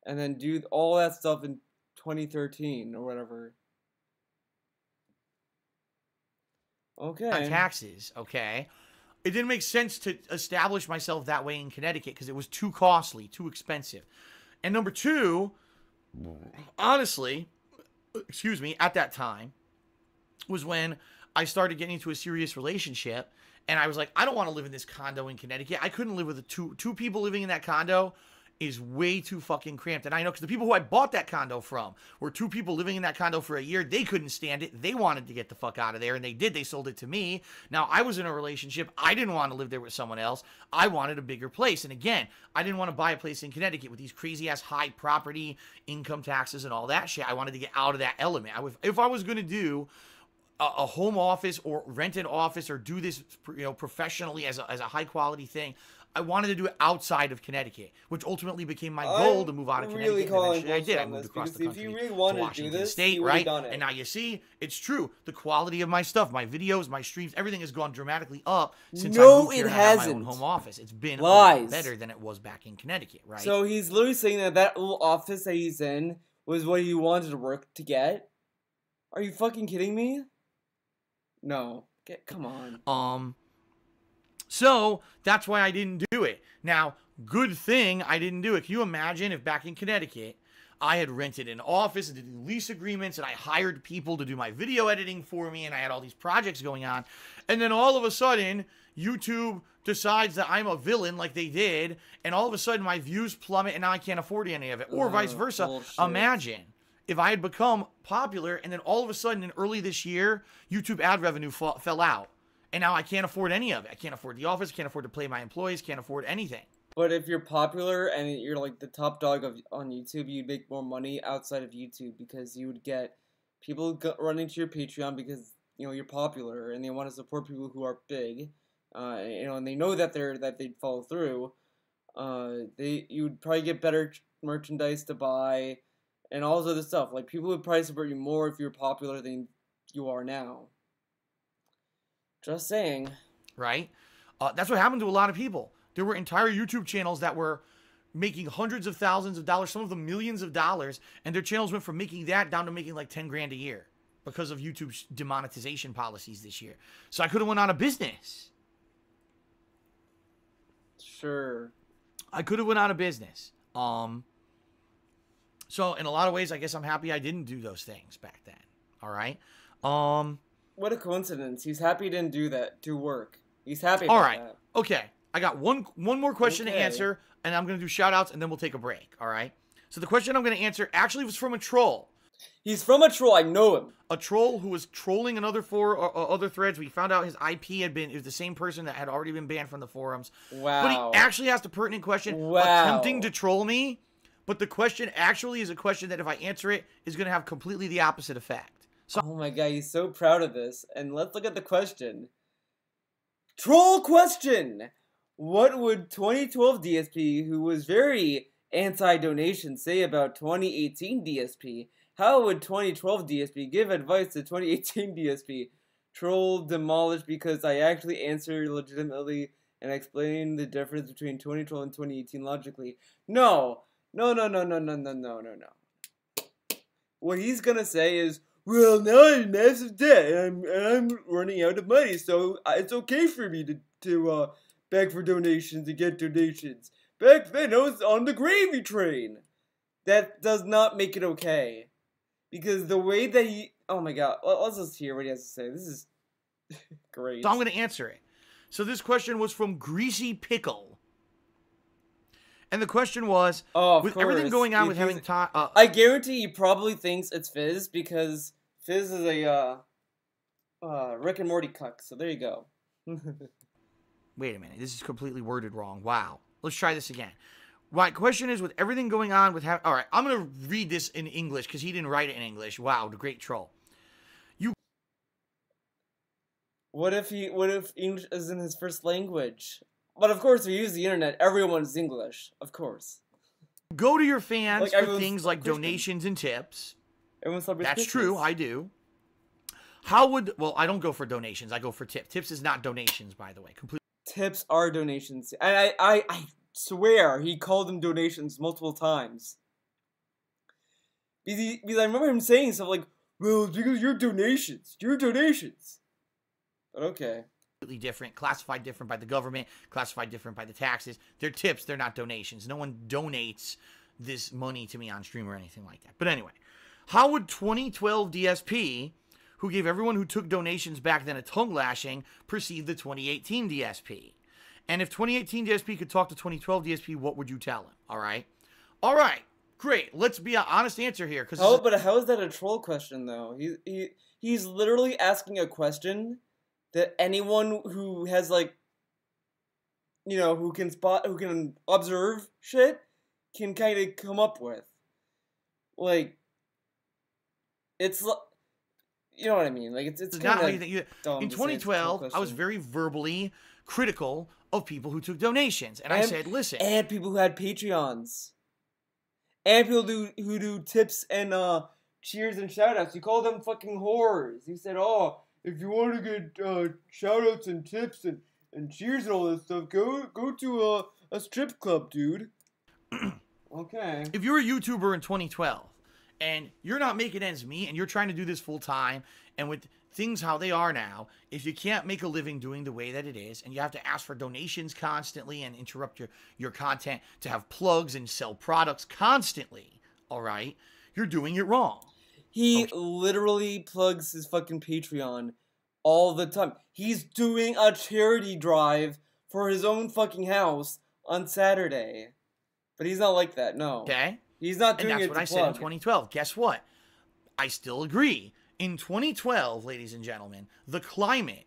and then do all that stuff in 2013 or whatever? Okay. On taxes, okay. It didn't make sense to establish myself that way in Connecticut because it was too costly, too expensive. And number two, honestly, excuse me, at that time was when I started getting into a serious relationship. And I was like, I don't want to live in this condo in Connecticut. I couldn't live with two people living in that condo is way too fucking cramped. And I know because the people who I bought that condo from were two people living in that condo for a year. They couldn't stand it. They wanted to get the fuck out of there. And they did. They sold it to me. Now, I was in a relationship. I didn't want to live there with someone else. I wanted a bigger place. And again, I didn't want to buy a place in Connecticut with these crazy-ass high property income taxes and all that shit. I wanted to get out of that element. If I was going to do a home office or rent an office or do this, professionally as a high quality thing, I wanted to do it outside of Connecticut, which ultimately became my goal to move out of Connecticut. And I did. I moved across the country if you really wanted to Washington to do this, State, right? And now you see, it's true. The quality of my stuff, my videos, my streams, everything has gone dramatically up since I moved here and had my own home office. It's been a lot better than it was back in Connecticut, right? So he's literally saying that little office that he's in was what he wanted to work to get? Are you fucking kidding me? No. Come on. So that's why I didn't do it. Now, good thing I didn't do it. Can you imagine if back in Connecticut, I had rented an office and did lease agreements and I hired people to do my video editing for me and I had all these projects going on. And then all of a sudden, YouTube decides that I'm a villain like they did. And all of a sudden, my views plummet and now I can't afford any of it. Or vice versa. Bullshit. Imagine if I had become popular and then all of a sudden in early this year, YouTube ad revenue fell out. And now I can't afford any of it. I can't afford the office, can't afford to pay my employees, can't afford anything. But if you're popular and you're like the top dog on YouTube, you'd make more money outside of YouTube because you would get people running to your Patreon because, you're popular and they want to support people who are big. And they know that they'd follow through. You would probably get better merchandise to buy. And all this other stuff. Like, people would probably support you more if you're popular than you are now. Just saying. Right? That's what happened to a lot of people. There were entire YouTube channels that were making hundreds of thousands of dollars, some of them millions of dollars, and their channels went from making that down to making like 10 grand a year because of YouTube's demonetization policies this year. So I could have went out of business. Sure. I could have went out of business. So in a lot of ways, I guess I'm happy I didn't do those things back then. All right. What a coincidence. He's happy he didn't do that to work. He's happy about that. Okay. I got one more question to answer, and I'm going to do shout-outs, and then we'll take a break. All right. So the question I'm going to answer actually was from a troll. He's from a troll. I know him. A troll who was trolling another other threads. We found out his IP it was the same person that had already been banned from the forums. Wow. But he actually asked a pertinent question, attempting to troll me. But the question actually is a question that if I answer it is going to have completely the opposite effect. So, oh my god, he's so proud of this. And let's look at the question. Troll question! What would 2012 DSP, who was very anti-donation, say about 2018 DSP? How would 2012 DSP give advice to 2018 DSP? Troll demolished because I actually answered legitimately and explained the difference between 2012 and 2018 logically. No. No. What he's gonna say is, well, now I'm in massive debt, and I'm running out of money, so it's okay for me to beg for donations and get donations. Back then, I was on the gravy train. That does not make it okay. Because the way that he... Oh my god, let's just hear what he has to say. This is great. So I'm going to answer it. So this question was from Greasy Pickle. And the question was, with everything going on with having time... I guarantee he probably thinks it's Fizz, because Fizz is a Rick and Morty cuck, so there you go. Wait a minute, this is completely worded wrong. Wow. Let's try this again. My question is, with everything going on with... All right, I'm going to read this in English, because he didn't write it in English. Wow, the great troll. What if English isn't his first language? But of course, we use the internet. Everyone's English, of course. Go to your fans for things like donations and tips. That's Christmas. True, I do. How would... Well, I don't go for donations. I go for tips. Tips is not donations, by the way. Completely. Tips are donations. And I swear he called them donations multiple times. Because I remember him saying stuff like, well, because you're donations. You're donations. But okay. Completely different, classified different by the government, classified different by the taxes. They're tips, they're not donations. No one donates this money to me on stream or anything like that. But anyway, how would 2012 DSP, who gave everyone who took donations back then a tongue lashing, perceive the 2018 DSP? And if 2018 DSP could talk to 2012 DSP, what would you tell him? All right. All right. Great. Let's be an honest answer here. But how is that a troll question, though? He's literally asking a question that anyone who has, like, you know, who can observe shit can kind of come up with. Like, it's, you know what I mean? Like, it's not how you think. In 2012, I was very verbally critical of people who took donations. And I said, listen. And people who had Patreons. And people who do tips and cheers and shoutouts. You call them fucking whores. You said, oh, if you want to get shoutouts and tips and cheers and all this stuff, go to a strip club, dude. Okay. If you're a YouTuber in 2012 and you're not making ends meet and you're trying to do this full time, and with things how they are now, if you can't make a living doing the way that it is, and you have to ask for donations constantly and interrupt your content to have plugs and sell products constantly, all right, you're doing it wrong. He literally plugs his fucking Patreon all the time. He's doing a charity drive for his own fucking house on Saturday. But he's not like that, no. Okay. He's not doing it to And that's what I said in 2012. Guess what? I still agree. In 2012, ladies and gentlemen, the climate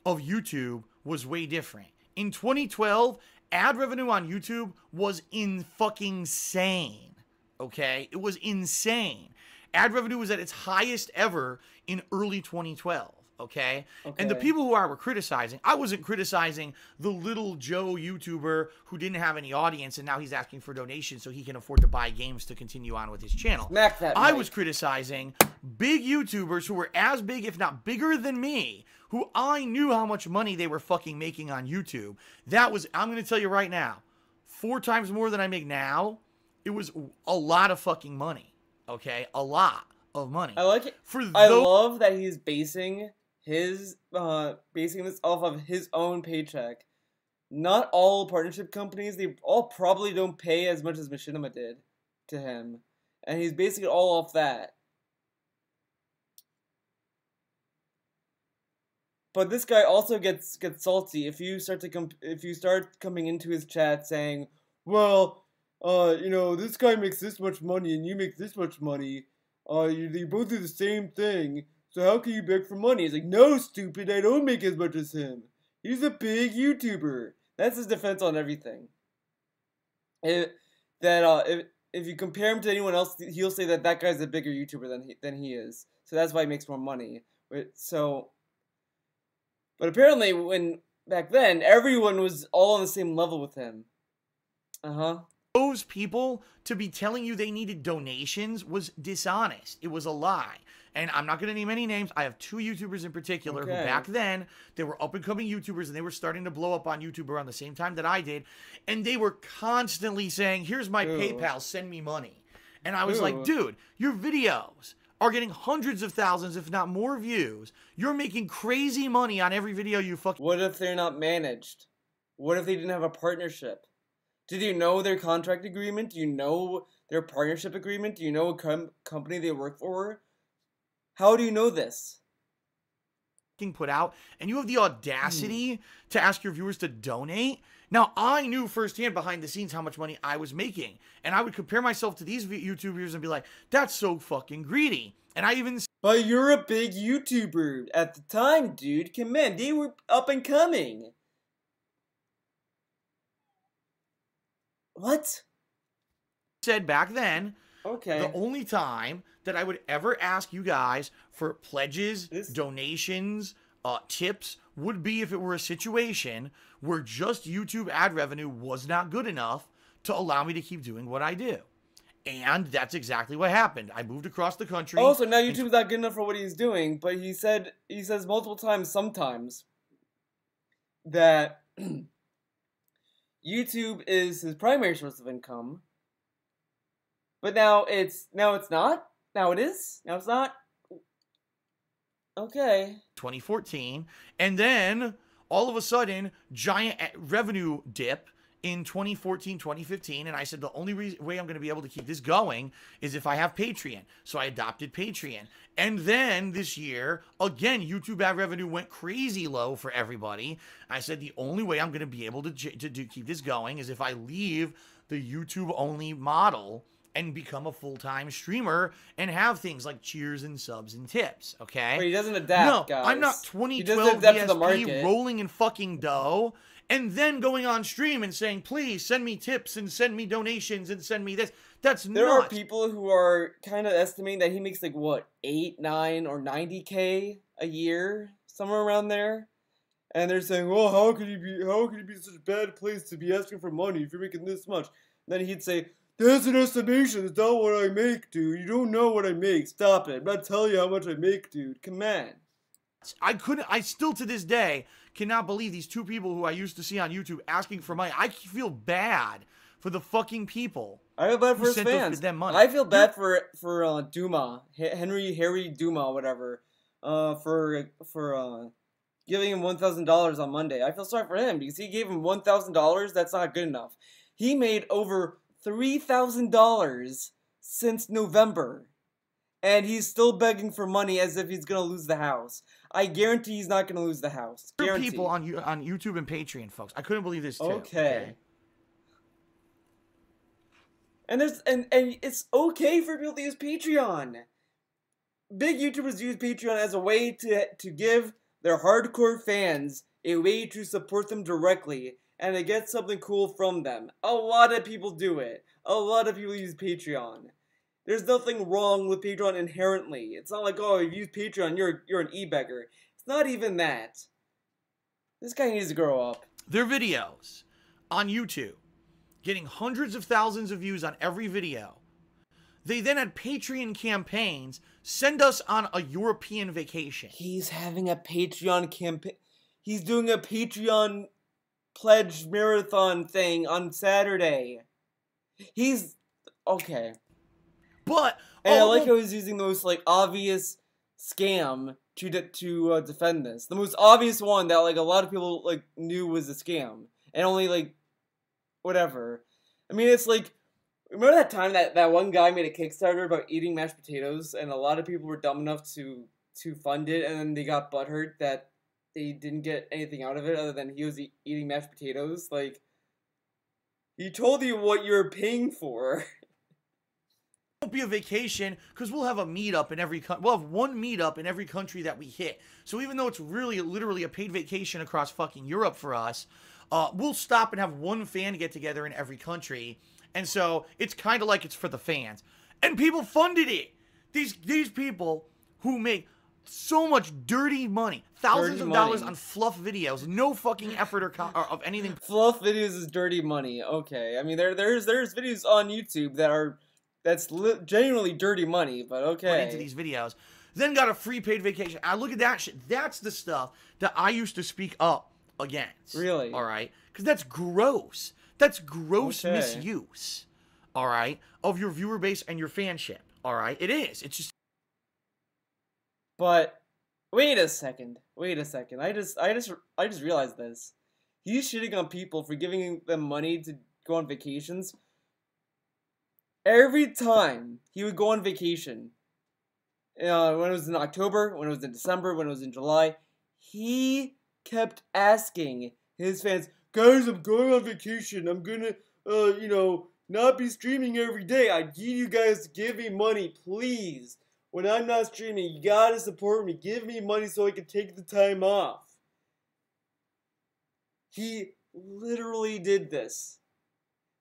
of YouTube was way different. In 2012, ad revenue on YouTube was insane. Okay? It was insane. Ad revenue was at its highest ever in early 2012, okay? And the people who I were criticizing, I wasn't criticizing the little Joe YouTuber who didn't have any audience and now he's asking for donations so he can afford to buy games to continue on with his channel. Smack that I was criticizing big YouTubers who were as big, if not bigger than me, who I knew how much money they were fucking making on YouTube. That was, I'm going to tell you right now, 4 times more than I make now. It was a lot of fucking money. Okay, a lot of money. I like it. I love that he's basing this off of his own paycheck. Not all partnership companies, they all probably don't pay as much as Machinima did to him, and he's basing it all off that. But this guy also gets salty if you start coming into his chat saying, well, you know, this guy makes this much money and you make this much money. You both do the same thing. So how can you beg for money? He's like, no, stupid, I don't make as much as him. He's a big YouTuber. That's his defense on everything. If you compare him to anyone else, he'll say that guy's a bigger YouTuber than he is. So that's why he makes more money. But apparently, back then, everyone was all on the same level with him. Those people to be telling you they needed donations was dishonest. It was a lie. And I'm not going to name any names. I have 2 YouTubers in particular who back then, they were up-and-coming YouTubers and they were starting to blow up on YouTube around the same time that I did. And they were constantly saying, here's my PayPal, send me money. And I was like, dude, your videos are getting hundreds of thousands, if not more views. You're making crazy money on every video you fucking... What if they're not managed? What if they didn't have a partnership? Did you know their contract agreement? Do you know their partnership agreement? Do you know what company they work for? How do you know this? Put out, and you have the audacity to ask your viewers to donate. Now, I knew firsthand behind the scenes how much money I was making, and I would compare myself to these YouTubers and be like, that's so fucking greedy. And I even... But you're a big YouTuber at the time, dude. Come on, they were up and coming. What? Said back then, okay, the only time that I would ever ask you guys for pledges, donations, tips would be if it were a situation where just YouTube ad revenue was not good enough to allow me to keep doing what I do. And that's exactly what happened. I moved across the country. Also, now YouTube's not good enough for what he's doing, but he says multiple times sometimes that YouTube is his primary source of income. But now it's not? Now it is? Now it's not? Okay. 2014. And then, all of a sudden, giant revenue dip in 2014, 2015. And I said, the only way I'm going to be able to keep this going is if I have Patreon. So I adopted Patreon. And then this year, again, YouTube ad revenue went crazy low for everybody. I said, the only way I'm going to be able to keep this going is if I leave the YouTube-only model and become a full-time streamer and have things like cheers and subs and tips, okay? But he doesn't adapt, no, guys. I'm not 2012 VSP rolling in fucking dough and then going on stream and saying, please send me tips and send me donations and send me this. That's nuts. There are people who are kind of estimating that he makes like, what, 8, 9, or 90K a year? Somewhere around there? And they're saying, well, how could he be such a bad place to be asking for money if you're making this much? And then he'd say, that's an estimation. It's not what I make, dude. You don't know what I make. Stop it. I'm not telling you how much I make, dude. Come on. I still to this day cannot believe these two people who I used to see on YouTube asking for money. I feel bad for the fucking people. I feel bad for his fans. I feel bad for Duma, Harry Duma, whatever, for giving him $1,000 on Monday. I feel sorry for him because he gave him $1,000. That's not good enough. He made over $3,000 since November, and he's still begging for money as if he's gonna lose the house. I guarantee he's not gonna lose the house. There are people on YouTube and Patreon, folks. I couldn't believe this too. Okay. And it's okay for people to use Patreon. Big YouTubers use Patreon as a way to give their hardcore fans a way to support them directly and to get something cool from them. A lot of people do it. A lot of people use Patreon. There's nothing wrong with Patreon inherently. It's not like, oh, if you use Patreon, you're an e-beggar. It's not even that. This guy needs to grow up. Their videos on YouTube, getting hundreds of thousands of views on every video. They then had Patreon campaigns send us on a European vacation. He's having a Patreon campaign. He's doing a Patreon pledge marathon thing on Saturday. He's okay. But and I like how he's using the most like obvious scam to defend this. The most obvious one that like a lot of people like knew was a scam, and only like whatever. I mean, it's like, remember that time that one guy made a Kickstarter about eating mashed potatoes, and a lot of people were dumb enough to fund it, and then they got butthurt that they didn't get anything out of it other than he was eating mashed potatoes. Like, he told you what you're paying for. It won't be a vacation because we'll have a meetup in every country. We'll have one meetup in every country that we hit. So even though it's really literally a paid vacation across fucking Europe for us, we'll stop and have one fan get together in every country. And so it's kind of like it's for the fans. And people funded it. These people who make so much dirty money, thousands of dollars on fluff videos, no fucking effort or of anything. Fluff videos is dirty money. Okay, I mean there's videos on YouTube that's genuinely dirty money, but okay. Into these videos, then got a free paid vacation. I look at that shit. That's the stuff that I used to speak up against. Really? All right, because that's gross. That's gross misuse. All right, of your viewer base and your fanship. All right, it is. It's just. But wait a second. I just realized this. He's shitting on people for giving them money to go on vacations. Every time he would go on vacation, when it was in October, when it was in December, when it was in July, he kept asking his fans, guys, I'm going on vacation. I'm gonna, not be streaming every day. I need you guys to give me money, please. When I'm not streaming, you gotta support me. Give me money so I can take the time off. He literally did this.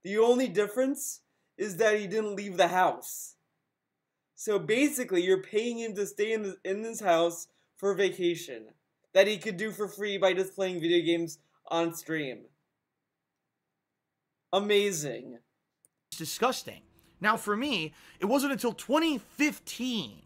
The only difference is that he didn't leave the house. So basically, you're paying him to stay in this house for vacation that he could do for free by just playing video games on stream. Amazing. It's disgusting. Now, for me, it wasn't until 2015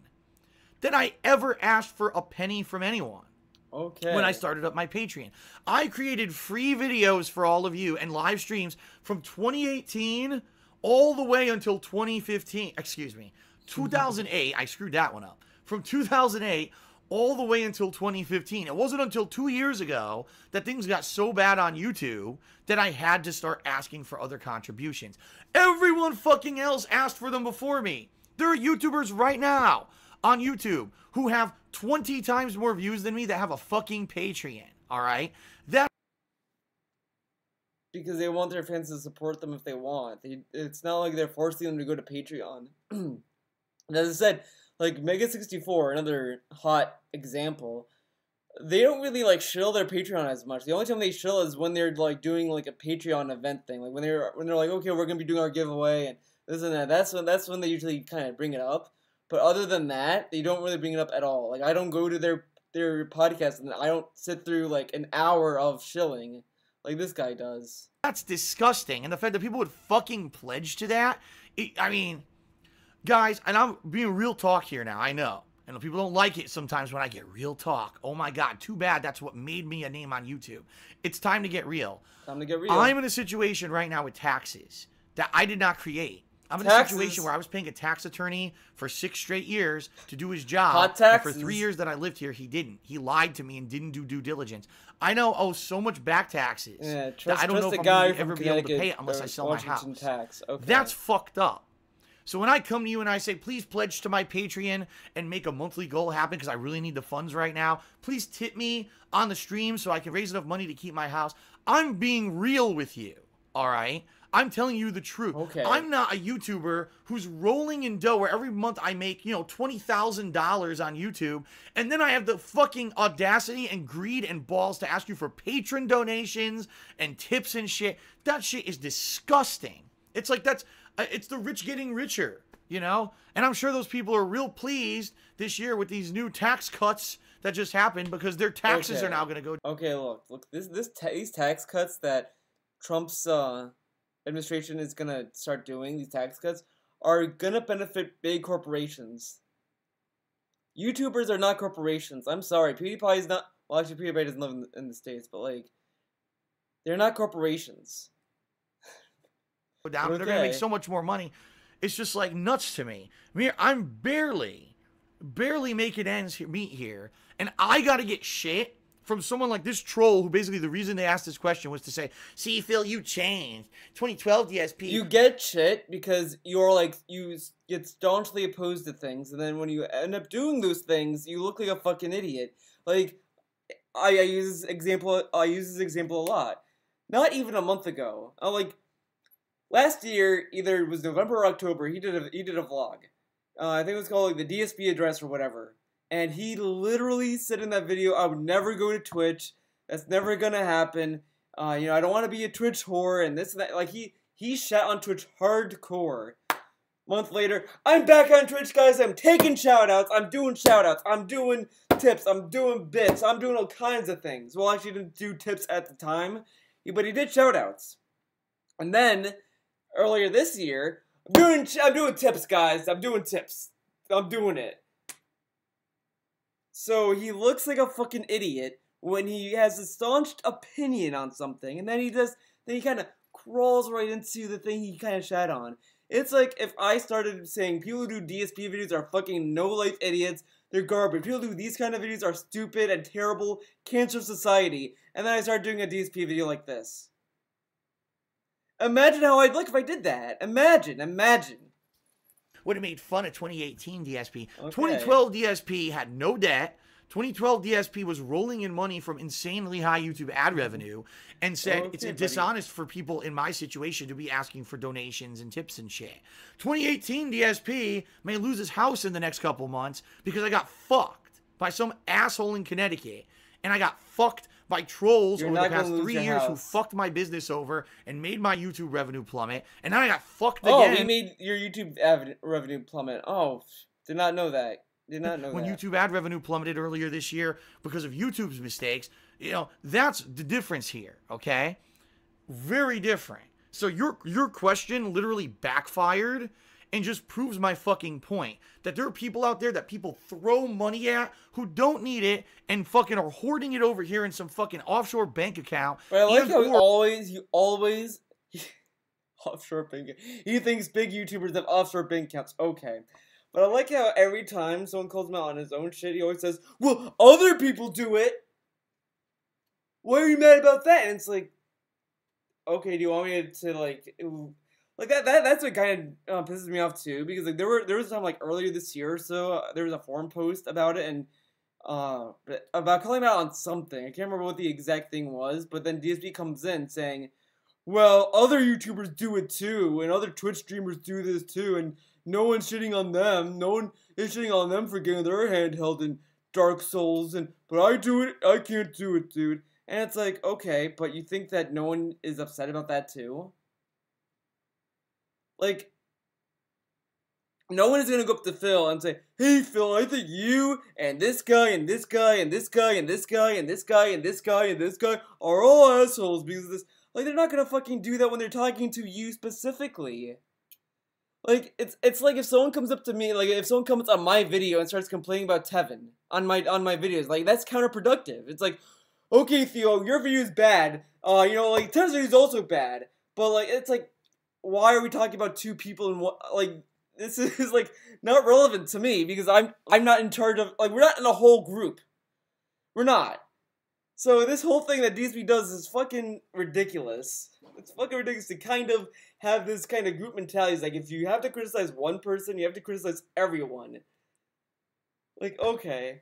that I ever asked for a penny from anyone. Okay. When I started up my Patreon, I created free videos for all of you and live streams from 2018 all the way until 2015. Excuse me, 2008. I screwed that one up. From 2008 all the way until 2015. It wasn't until 2 years ago that things got so bad on YouTube that I had to start asking for other contributions. Everyone fucking else asked for them before me. There are YouTubers right now on YouTube who have 20 times more views than me that have a fucking Patreon, all right? Because they want their fans to support them if they want. It's not like they're forcing them to go to Patreon. And as I said, like Mega64, another hot example, they don't really like shill their Patreon as much. The only time they shill is when they're like doing like a Patreon event thing, like when they're like, okay, we're gonna be doing our giveaway and this and that. That's when they usually kind of bring it up. But other than that, they don't really bring it up at all. Like I don't go to their podcast and I don't sit through like an hour of shilling like this guy does. That's disgusting. And the fact that people would fucking pledge to that, I mean, guys, and I'm being real talk here now, I know. And people don't like it sometimes when I get real talk. Oh my God, too bad. That's what made me a name on YouTube. It's time to get real. Time to get real. I'm in a situation right now with taxes that I did not create. I'm in a situation where I was paying a tax attorney for 6 straight years to do his job. Hot taxes. And for 3 years that I lived here, he didn't. He lied to me and didn't do due diligence. I now owe so much back taxes that I don't know if I'm going to ever be able to pay it unless I sell my house. Tax. Okay. That's fucked up. So when I come to you and I say, please pledge to my Patreon and make a monthly goal happen because I really need the funds right now. Please tip me on the stream so I can raise enough money to keep my house. I'm being real with you, all right? I'm telling you the truth. Okay. I'm not a YouTuber who's rolling in dough where every month I make, $20,000 on YouTube. And then I have the fucking audacity and greed and balls to ask you for patron donations and tips and shit. That shit is disgusting. It's like it's the rich getting richer, And I'm sure those people are real pleased this year with these new tax cuts that just happened because their taxes are now going to go. Okay, look, these tax cuts that Trump's administration is gonna start doing, these tax cuts, are gonna benefit big corporations. YouTubers are not corporations. I'm sorry, PewDiePie is not. Well, actually, PewDiePie doesn't live in the States, but like, they're not corporations. Down, they're gonna make so much more money. It's just like nuts to me. I mean, I'm barely making ends meet here, and I gotta get shit from someone like this troll who basically the reason they asked this question was to say, see, Phil, you changed. 2012 DSP. You get shit because you're like, you get staunchly opposed to things, and then when you end up doing those things, you look like a fucking idiot. Like, I use this example a lot. Not even a month ago. Last year, either it was November or October, he did a vlog. I think it was called like the DSP address or whatever. And he literally said in that video, I would never go to Twitch. That's never gonna happen. I don't want to be a Twitch whore and this and that. Like, he shat on Twitch hardcore. Month later, I'm back on Twitch, guys. I'm taking shoutouts. I'm doing shoutouts. I'm doing tips. I'm doing bits. I'm doing all kinds of things. Well, actually, he didn't do tips at the time, but he did shoutouts. And then, earlier this year, I'm doing tips, guys. I'm doing tips. I'm doing it. So he looks like a fucking idiot when he has a staunch opinion on something, and then he kind of crawls right into the thing he kind of shat on. It's like if I started saying people who do DSP videos are fucking no-life idiots, they're garbage. People who do these kind of videos are stupid and terrible, cancer of society. And then I started doing a DSP video like this. Imagine how I'd look if I did that. Imagine. Would have made fun of 2018 DSP. Okay. 2012 DSP had no debt. 2012 DSP was rolling in money from insanely high YouTube ad revenue and said it's dishonest for people in my situation to be asking for donations and tips and shit. 2018 DSP may lose his house in the next couple months because I got fucked by some asshole in Connecticut. And I got fucked by trolls over the past 3 years who fucked my business over and made my YouTube revenue plummet. And then I got fucked again. Oh, we made your YouTube revenue plummet. Oh, did not know that. When YouTube ad revenue plummeted earlier this year because of YouTube's mistakes, you know, that's the difference here, okay? Very different. So your question literally backfired and just proves my fucking point. That there are people out there that people throw money at who don't need it and fucking are hoarding it over here in some fucking offshore bank account. But I like how you always offshore bank. He thinks big YouTubers have offshore bank accounts. Okay. But I like how every time someone calls him out on his own shit, he always says, well, other people do it. Why are you mad about that? And it's like, okay, do you want me to like that's what kind of pisses me off too, because like there was a time like earlier this year or so, there was a forum post about it and about calling him out on something. I can't remember what the exact thing was, but then DSP comes in saying, well, other YouTubers do it too, and other Twitch streamers do this too, and no one's shitting on them. No one is shitting on them for getting their handheld in Dark Souls, but I do it. I can't do it, dude. And it's like, okay, but you think that no one is upset about that too? Like, no one is gonna go up to Phil and say, hey Phil, I think you and this guy and this guy and this guy and this guy and this guy and this guy and this guy are all assholes because of this. Like, they're not gonna fucking do that when they're talking to you specifically. Like, it's like if someone comes up to me, like if someone comes on my video and starts complaining about Tevin on my videos, like that's counterproductive. It's like, okay, Theo, your video is bad. You know, like Tevin's video is also bad, but like it's like, why are we talking about two people and what? Like, this is like not relevant to me because I'm not in charge of, like, we're not in a whole group. We're not. So this whole thing that DSP does is fucking ridiculous. It's fucking ridiculous to kind of have this kind of group mentality. It's like, if you have to criticize one person, you have to criticize everyone. Like, okay,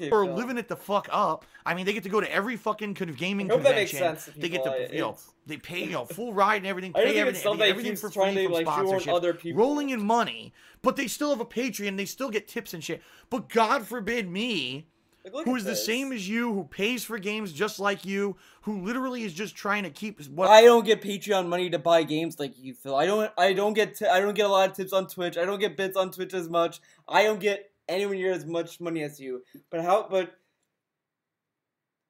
or living it the fuck up. I mean, they get to go to every fucking gaming convention. That makes sense to people. They get to, you know, they pay, you know, full ride and everything. Pay everything for free from sponsorship. Other people. Rolling in money, but they still have a Patreon. They still get tips and shit. But God forbid me, who is the same as you, who pays for games just like you, who literally is just trying to keep what I don't get Patreon money to buy games like you, Phil. I don't get a lot of tips on Twitch. I don't get bits on Twitch as much. I don't get anywhere near as much money as you. But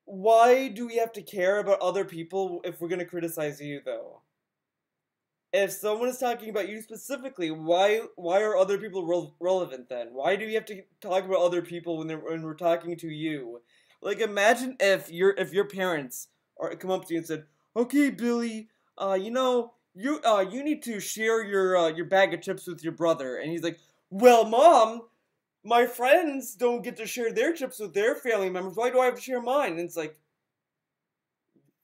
why do we have to care about other people if we're gonna criticize you though? If someone is talking about you specifically, why are other people relevant then? Why do we have to talk about other people when we're talking to you? Like, imagine if your parents come up to you and said, "Okay, Billy, you know, you need to share your bag of chips with your brother," and he's like, "Well, Mom, my friends don't get to share their chips with their family members. Why do I have to share mine?" And it's like,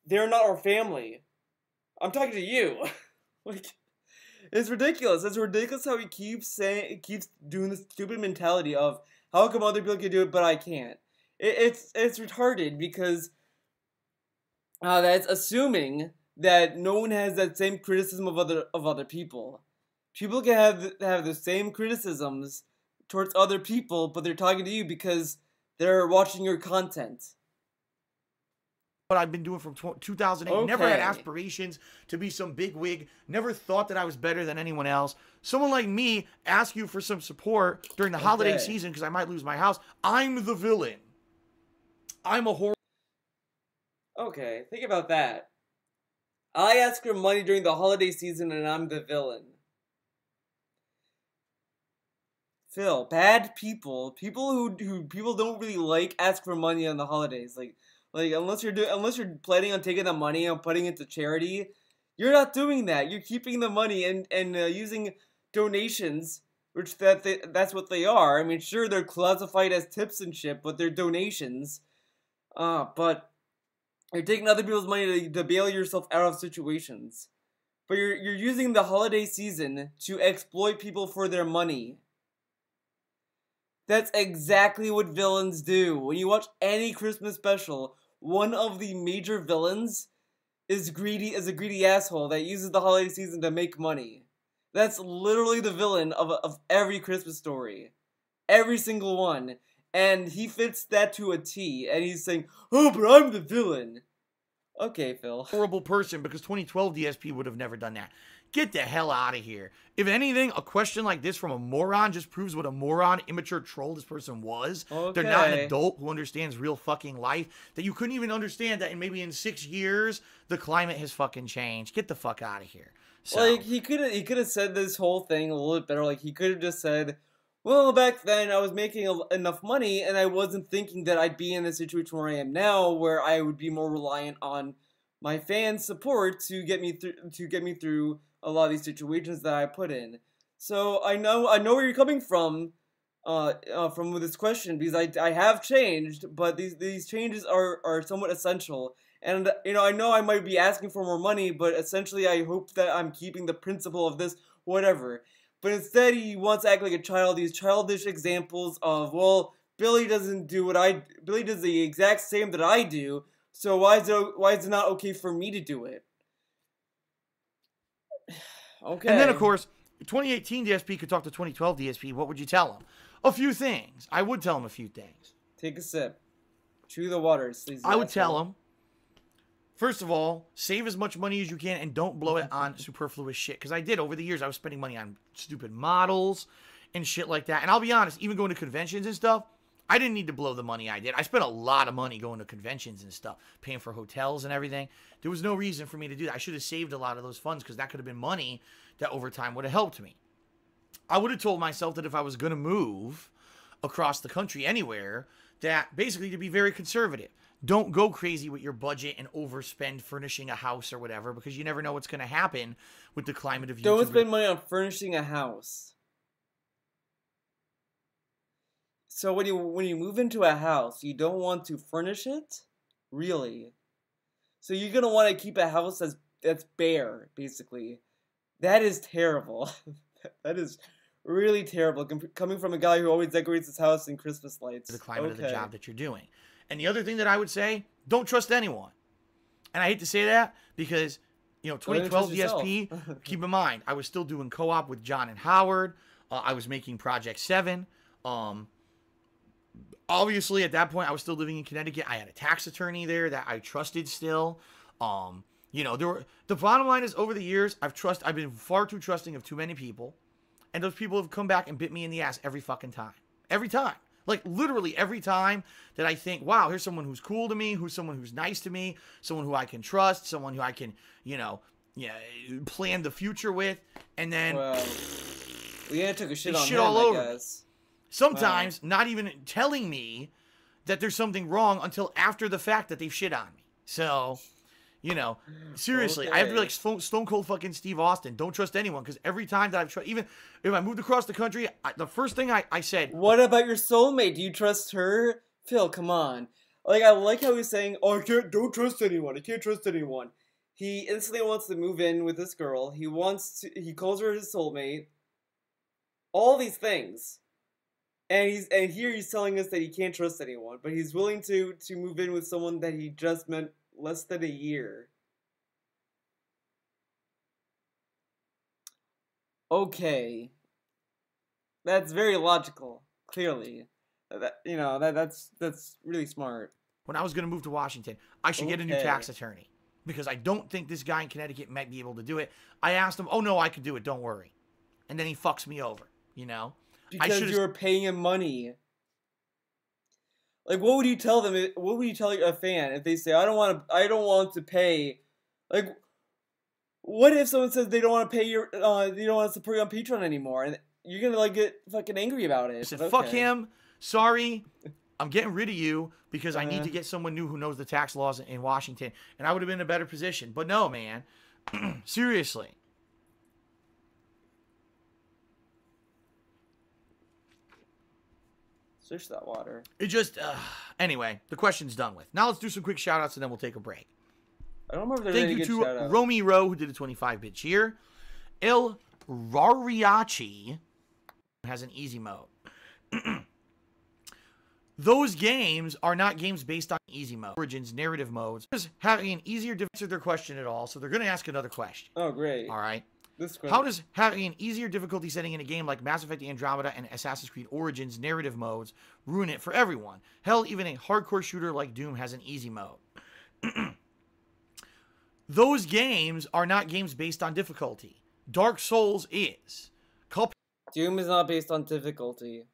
they're not our family. I'm talking to you. Like, it's ridiculous. It's ridiculous how he keeps doing this stupid mentality of, how come other people can do it but I can't? It's retarded because that's assuming that no one has that same criticism of other people. People can have the same criticisms towards other people, but they're talking to you because they're watching your content. What I've been doing from 2008. Okay. Never had aspirations to be some big wig. Never thought that I was better than anyone else. Someone like me ask you for some support during the holiday season because I might lose my house. I'm the villain. I'm a horror. Okay, think about that. I ask for money during the holiday season and I'm the villain. Phil, bad people who people don't really like, ask for money on the holidays. Like unless you're planning on taking the money and putting it to charity, you're not doing that. You're keeping the money and using donations which that's what they are. I mean, sure, they're classified as tips and shit, but they're donations. But you're taking other people's money to bail yourself out of situations. But you're using the holiday season to exploit people for their money. That's exactly what villains do. When you watch any Christmas special, one of the major villains is a greedy asshole that uses the holiday season to make money. That's literally the villain of every Christmas story. Every single one. And he fits that to a T. And he's saying, oh, but I'm the villain. Okay, Phil. Horrible person, because 2012 DSP would have never done that. Get the hell out of here. If anything, a question like this from a moron just proves what a moron, immature troll this person was. Okay. They're not an adult who understands real fucking life. That you couldn't even understand that maybe in 6 years, the climate has fucking changed. Get the fuck out of here. So. Like, he could have said this whole thing a little bit better. Like, he could have just said, well, back then I was making enough money and I wasn't thinking that I'd be in the situation where I am now, where I would be more reliant on my fans' support to get me through a lot of these situations that I put in. So I know where you're coming from with this question, because I have changed, but these changes are somewhat essential. And I know I might be asking for more money, but essentially I hope that I'm keeping the principle of this, whatever. But instead he wants to act like a child. These childish examples of, well, Billy does the exact same that I do. So why is it not okay for me to do it? Okay. And then, of course, 2018 DSP could talk to 2012 DSP. What would you tell him? A few things. I would tell him a few things. Take a sip. Chew the waters. I would tell him, first of all, save as much money as you can and don't blow it on superfluous shit. Because I did over the years. I was spending money on stupid models and shit like that. And I'll be honest, even going to conventions and stuff, I didn't need to blow the money I did. I spent a lot of money going to conventions and stuff, paying for hotels and everything. There was no reason for me to do that. I should have saved a lot of those funds, because that could have been money that over time would have helped me. I would have told myself that if I was going to move across the country anywhere, that basically to be very conservative. Don't go crazy with your budget and overspend furnishing a house or whatever, because you never know what's going to happen with the climate of YouTube. Don't spend money on furnishing a house. So when you move into a house, you don't want to furnish it? Really? So you're going to want to keep a house that's bare, basically. That is terrible. That is really terrible, coming from a guy who always decorates his house in Christmas lights. The climate of the job that you're doing. And the other thing that I would say, don't trust anyone. And I hate to say that because, 2012 DSP, keep in mind, I was still doing co-op with John and Howard. I was making Project 7. Obviously, at that point, I was still living in Connecticut. I had a tax attorney there that I trusted still. The bottom line is, over the years, I've been far too trusting of too many people. And those people have come back and bit me in the ass every fucking time. Every time. Like, literally every time that I think, wow, here's someone who's cool to me, someone who's nice to me, someone who I can trust, someone who I can, plan the future with, and then... Well, Leanna took a shit on shit him, all over. I guess. Sometimes not even telling me that there's something wrong until after the fact that they've shit on me. So, seriously, I have to be like Stone Cold fucking Steve Austin. Don't trust anyone, because every time that I've tried, even if I moved across the country, the first thing I said... What about your soulmate? Do you trust her? Phil, come on. Like, I like how he's saying, oh, don't trust anyone. I can't trust anyone. He instantly wants to move in with this girl. He calls her his soulmate. All these things. And here he's telling us that he can't trust anyone, but he's willing to move in with someone that he just met less than a year. Okay. That's very logical, clearly. That's really smart. When I was going to move to Washington, I should get a new tax attorney, because I don't think this guy in Connecticut might be able to do it. I asked him, oh no, I could do it, don't worry. And then he fucks me over, Because you were paying him money. Like, what would you tell them? What would you tell a fan if they say, I don't want to pay? Like, what if someone says they don't want to pay they don't want to support you on Patreon anymore, and you're gonna get fucking angry about it? I said, fuck him. Sorry, I'm getting rid of you because I need to get someone new who knows the tax laws in Washington, and I would have been in a better position. But no, man, seriously. Switch that water. It just, anyway, the question's done with. Now let's do some quick shout-outs and then we'll take a break. I don't remember if there's any good shout-outs. Thank you to Romy Rowe, who did a 25-bit cheer. Il Rariachi has an easy mode. Those games are not games based on easy mode. Origins, narrative modes. Having an easier to answer their question at all, so they're going to ask another question. Oh, great. All right. This question. How does having an easier difficulty setting in a game like Mass Effect Andromeda and Assassin's Creed Origins narrative modes ruin it for everyone? Hell, even a hardcore shooter like Doom has an easy mode. Those games are not games based on difficulty. Dark Souls is. Doom is not based on difficulty.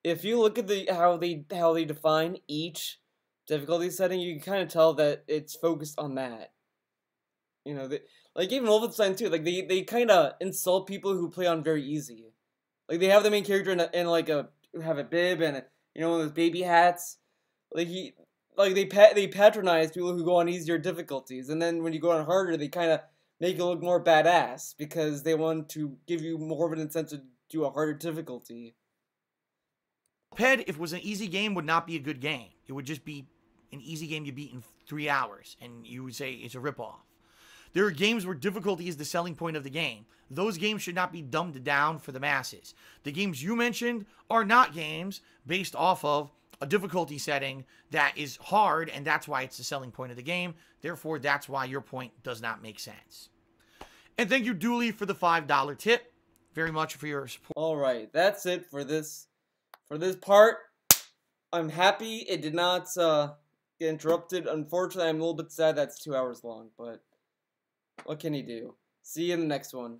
If you look at how they define each difficulty setting, you can kind of tell that it's focused on that. You know, like even Wolfenstein 2, like they kind of insult people who play on very easy. Like they have the main character in like have a bib and one of those baby hats. Like they patronize people who go on easier difficulties, and then when you go on harder, they kind of make it look more badass because they want to give you more of an incentive to do a harder difficulty. Cuphead, if it was an easy game, would not be a good game. It would just be an easy game you beat in 3 hours, and you would say it's a ripoff. There are games where difficulty is the selling point of the game. Those games should not be dumbed down for the masses. The games you mentioned are not games based off of a difficulty setting that is hard, and that's why it's the selling point of the game. Therefore, that's why your point does not make sense. And thank you, Dooley, for the $5 tip. Very much for your support. All right, that's it for this part. I'm happy it did not get interrupted. Unfortunately, I'm a little bit sad that's 2 hours long, but what can you do? See you in the next one.